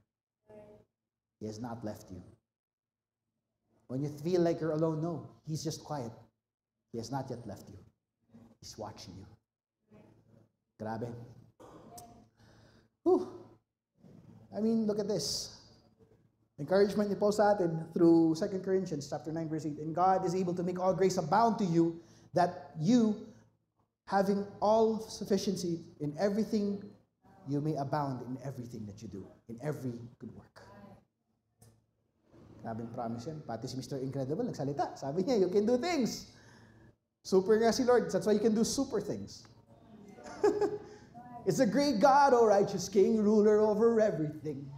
He has not left you. When you feel like you're alone, no. He's just quiet. He has not yet left you. He's watching you. Grabe. Whew. I mean, look at this. Encouragement ni Paul sa atin through 2 Corinthians chapter 9, verse 8. And God is able to make all grace abound to you, that you, having all sufficiency in everything, you may abound in everything that you do, in every good work. Grabing promise yan. Pati si Mr. Incredible nagsalita. Sabi niya, you can do things. Super nga si Lord. That's why you can do super things. It's a great God, O righteous King, ruler over everything.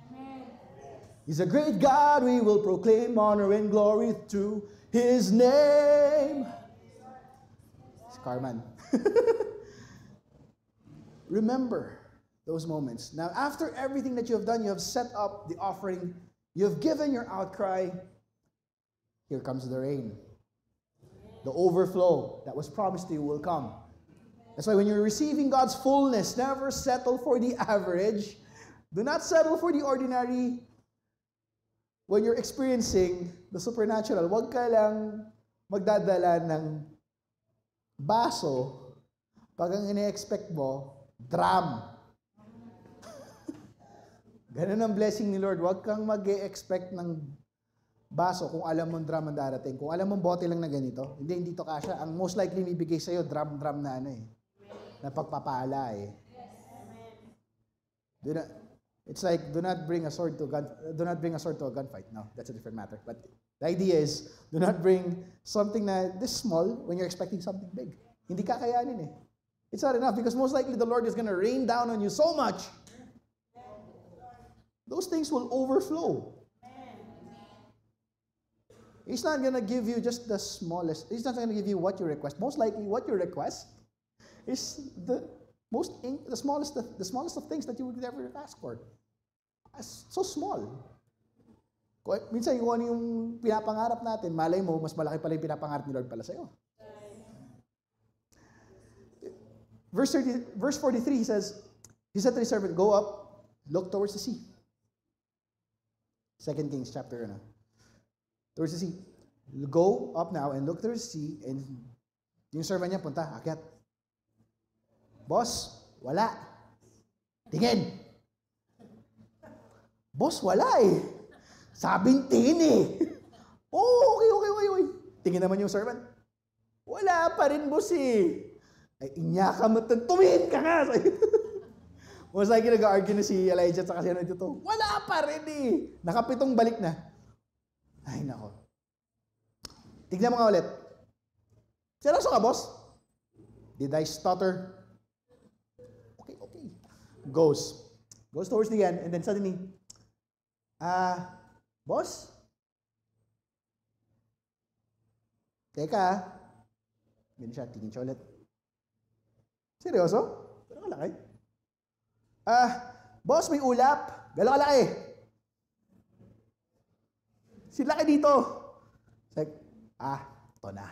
He's a great God. We will proclaim honor and glory to His name. It's Carman. Remember those moments. Now, after everything that you have done, you have set up the offering, you have given your outcry, here comes the rain. The overflow that was promised to you will come. That's why when you're receiving God's fullness, never settle for the average. Do not settle for the ordinary. When you're experiencing the supernatural, huwag ka lang magdadala ng baso pag ang ine-expect mo, drum. Ganun ang blessing ni Lord. Huwag kang mag-e-expect ng baso kung alam mong drum ang darating. Kung alam mong bote lang na ganito, hindi to kasha. Ang most likely ibibigay sa'yo, drum na ano eh. Na pagpapala eh. It's like, do not bring a sword to a gunfight. No, that's a different matter. But the idea is, do not bring something na this small when you're expecting something big. Hindi kakayanin eh. It's not enough because most likely the Lord is going to rain down on you so much. Those things will overflow. He's not going to give you just the smallest. He's not going to give you what you request. Most likely what you request is The smallest of things that you would ever ask for. So small. Minsan yung ano yung pinapangarap natin, malay mo, mas malaki pala yung pinapangarap ni Lord pala sa'yo. Verse 43, he said to the servant, go up, look towards the sea. 2 Kings chapter, towards the sea. Go up now and look towards the sea, and yung servant niya, punta, akyat. Boss, wala. Tingin. Boss, wala eh. Sabing tingin eh. Oh, okay. Tingin naman yung servant. Wala pa rin, boss eh. Ay, inyaka mo, tumingin ka nga. Most likely nag-argue na si Elijah at kasi ano ito. Wala pa rin eh. Nakapitong balik na. Ay, nako. Tignan mo nga ulit. Seryoso ka, boss? Did I stutter? Okay. Goes towards the end, and then suddenly, boss? Teka, ganun siya, tingin siya ulit. Seryoso? Pero kalaki. Boss, may ulap. Gano'ng kalaki? Silaki dito. It's like, ito na.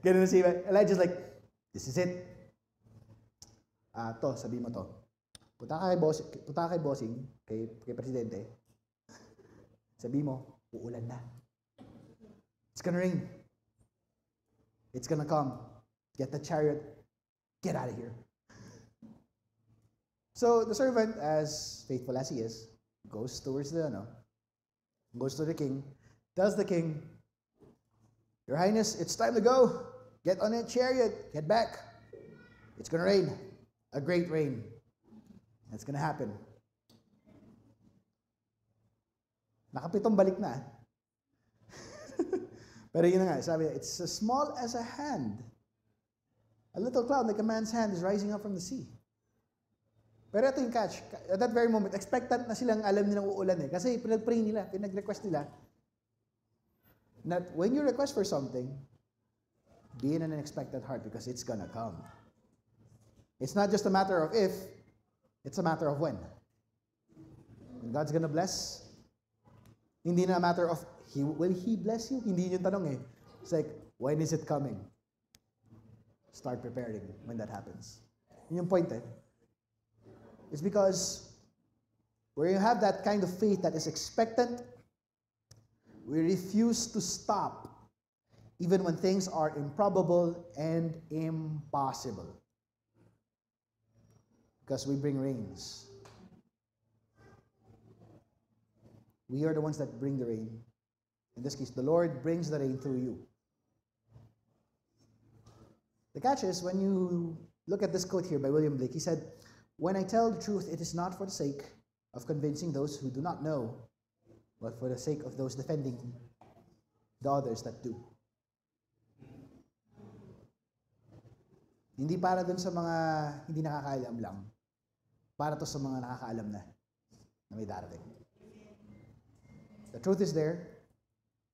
Ganun na si Elijah's like, this is it. Sabi mo to. Punta ka kay bossing, kay presidente. Sabi mo, uulan na. It's gonna rain. It's gonna come. Get the chariot. Get out of here. So the servant, as faithful as he is, goes to the king, tells the king, Your Highness, it's time to go. Get on a chariot. Get back. It's gonna rain. A great rain. It's gonna happen. Nakapitong balik na. Pero yun na nga, sabi, it's as small as a hand. A little cloud like a man's hand is rising up from the sea. Pero ito yung catch. At that very moment, expectant na silang alam nilang uulan eh. Kasi pinag-pray nila, pinag-request nila, that when you request for something, be in an expectant heart because it's gonna come. It's not just a matter of if, it's a matter of when. When God's gonna bless, hindi na a matter of, will He bless you? Hindi yun yung tanong eh. It's like, when is it coming? Start preparing when that happens. Yun yung point eh. It's because where you have that kind of faith that is expectant, we refuse to stop even when things are improbable and impossible. Because we bring rains. We are the ones that bring the rain. In this case, the Lord brings the rain through you. The catch is, when you look at this quote here by William Blake, he said, when I tell the truth, it is not for the sake of convincing those who do not know, but for the sake of those defending the others that do. Hindi para dun sa mga hindi nakakaalam lang. Para to sa mga nakakaalam na may darating. The truth is there.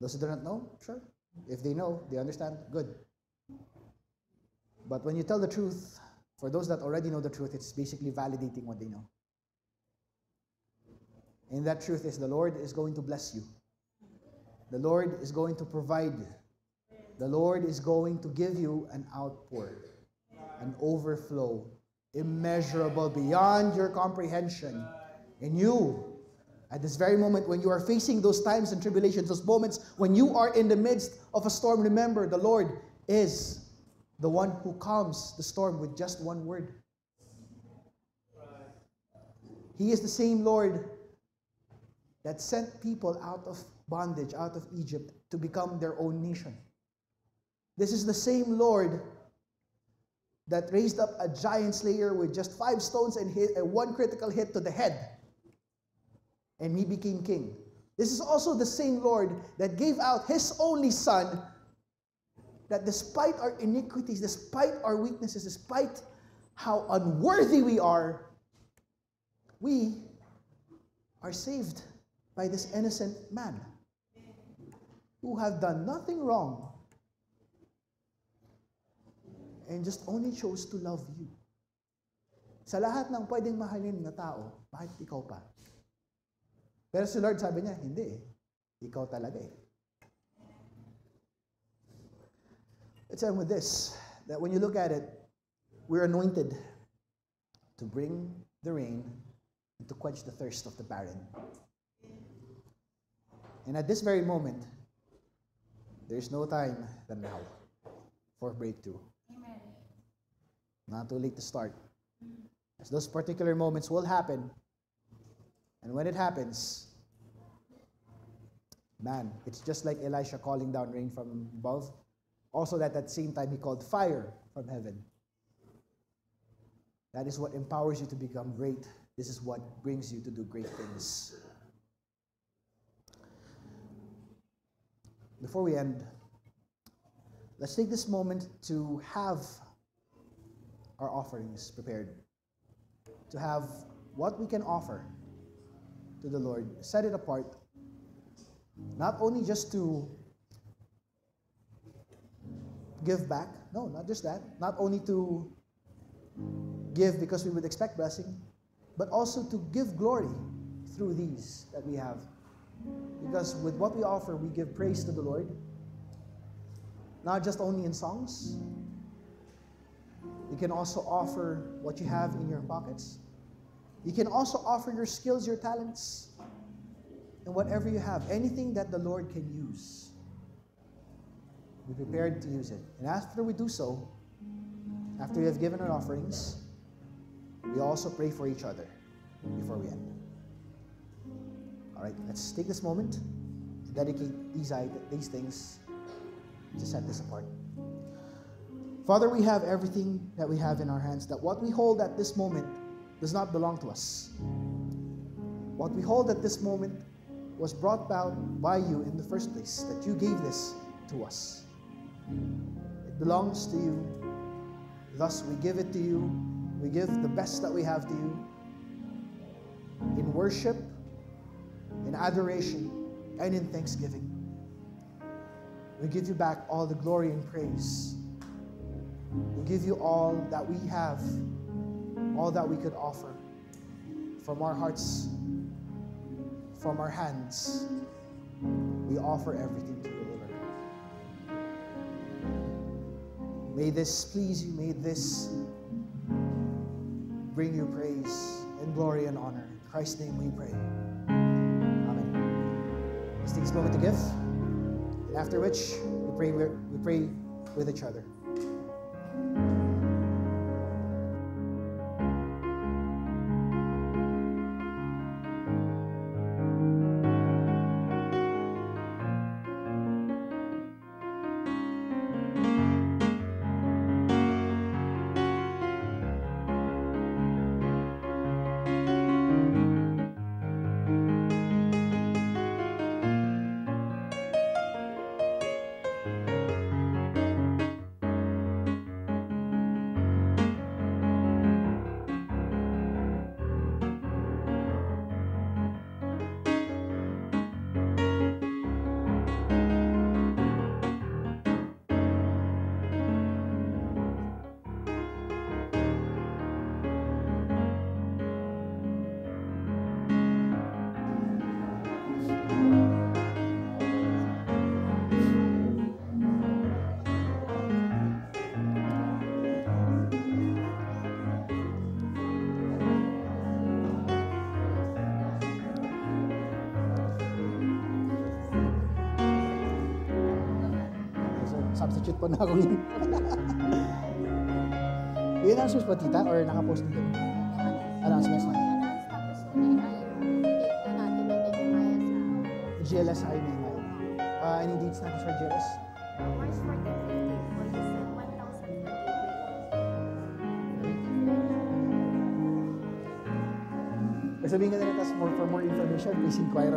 Those who do not know, sure. If they know, they understand, good. But when you tell the truth, for those that already know the truth, it's basically validating what they know. And that truth is the Lord is going to bless you. The Lord is going to provide. The Lord is going to give you an outpour, an overflow, immeasurable beyond your comprehension. And you, at this very moment, when you are facing those times and tribulations, those moments when you are in the midst of a storm, remember the Lord is the one who calms the storm with just one word. He is the same Lord that sent people out of bondage, out of Egypt, to become their own nation. This is the same Lord that raised up a giant slayer with just 5 stones and hit one critical hit to the head. And he became king. This is also the same Lord that gave out his only son, that despite our iniquities, despite our weaknesses, despite how unworthy we are saved by this innocent man who have done nothing wrong and just only chose to love you. Sa lahat ng pwedeng mahalin na tao, bakit ikaw pa? Pero si Lord sabi niya, hindi eh. Ikaw talaga eh. Let's end with this, that when you look at it, we're anointed to bring the rain and to quench the thirst of the barren. And at this very moment, there's no time than now for breakthrough.
Amen.
Not too late to start. As those particular moments will happen, and when it happens, man, it's just like Elisha calling down rain from above. Also, at that same time, he called fire from heaven. That is what empowers you to become great. This is what brings you to do great things. Before we end, let's take this moment to have our offerings prepared, to have what we can offer to the Lord, set it apart, not only just to give back, no, not just that, not only to give because we would expect blessing, but also to give glory through these that we have. Because with what we offer, we give praise to the Lord, not just only in songs. You can also offer what you have in your pockets. You can also offer your skills, your talents, and whatever you have, anything that the Lord can use. Be prepared to use it. And after we do so, after we have given our offerings, we also pray for each other before we end. All right, let's take this moment to dedicate these things to set this apart. Father, we have everything that we have in our hands, that what we hold at this moment does not belong to us. What we hold at this moment was brought about by you in the first place, that you gave this to us. It belongs to you. Thus, we give it to you. We give the best that we have to you in worship, in adoration, and in thanksgiving. We give you back all the glory and praise. We give you all that we have, all that we could offer from our hearts, from our hands. We offer everything to you, Lord. May this please you. May this bring you praise and glory and honor. In Christ's name we pray. Amen. Let's take this moment to give. And after which, we pray with each other. Substitute po na ako yun. Yung announcements po, tita? Or nakapost nito? Announcements na.
Tapos ulit ay date na natin ang Nehemiah sa
GLS ay may ngayon. Any dates natin for GLS?
March 14, 15 for this 1,000
Kasi sabihin ka na tas for more information, please inquire.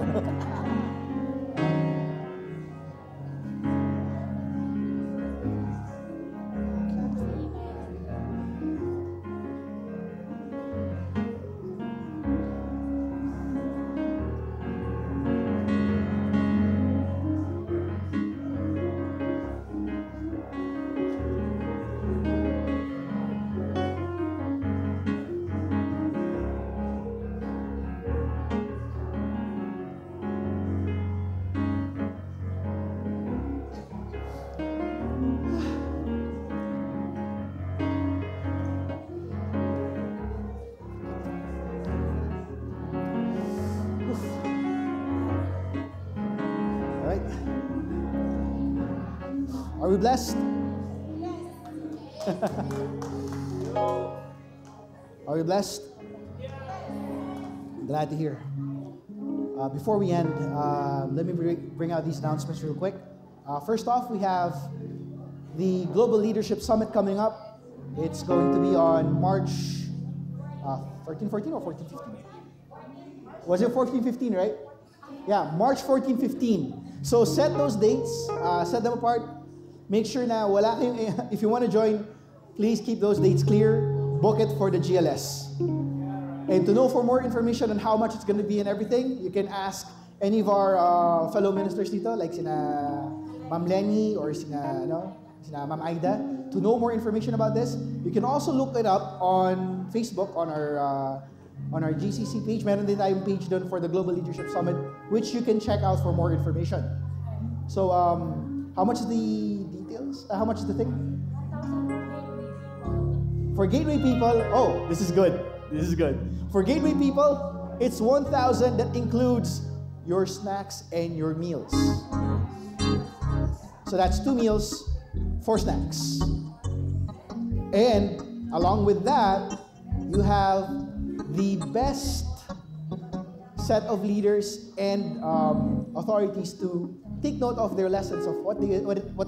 Are we blessed? Are we blessed? Glad to hear. Before we end, let me bring out these announcements real quick. First off, we have the Global Leadership Summit coming up. It's going to be on March 13, 14 or 14, 15? Was it 14, 15, right? Yeah, March 14, 15. So set those dates, set them apart. Make sure na wala kayong, if you want to join, please keep those dates clear. Book it for the GLS. And to know for more information on how much it's going to be and everything, you can ask any of our fellow ministers dito, like sina Ma'am Lenny or sina Ma'am Aida. To know more information about this, you can also look it up on Facebook, on our GCC page. Meron din tayong page doon for the Global Leadership Summit, which you can check out for more information. So, how much is the details? How much is the thing? For Gateway people, oh, this is good. This is good. For Gateway people, it's 1,000. That includes your snacks and your meals. So that's 2 meals, 4 snacks. And along with that, you have the best set of leaders and authorities to take note of their lessons of what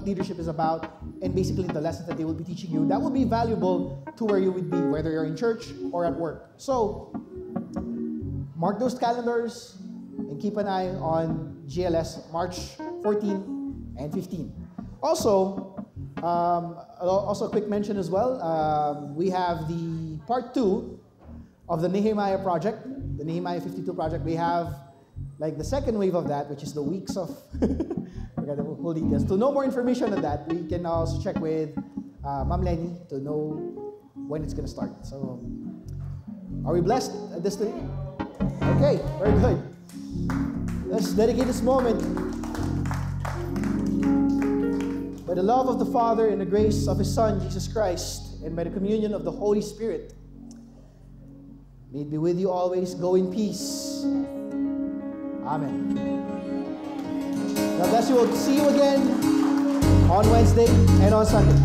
leadership is about, and basically the lessons that they will be teaching you. That will be valuable to where you would be, whether you're in church or at work. So, mark those calendars and keep an eye on GLS March 14 and 15. Also, a quick mention as well, we have the part 2 of the Nehemiah project, the Nehemiah 52 project. We have like the second wave of that, which is the weeks of, forgot the full details. To know more information on that, we can also check with Ma'am Lenny to know when it's going to start. So, are we blessed at this time? Okay, very good. Let's dedicate this moment. By the love of the Father and the grace of His Son, Jesus Christ, and by the communion of the Holy Spirit, may it be with you always. Go in peace. Amen. God bless you. We'll see you again on Wednesday and on Sunday.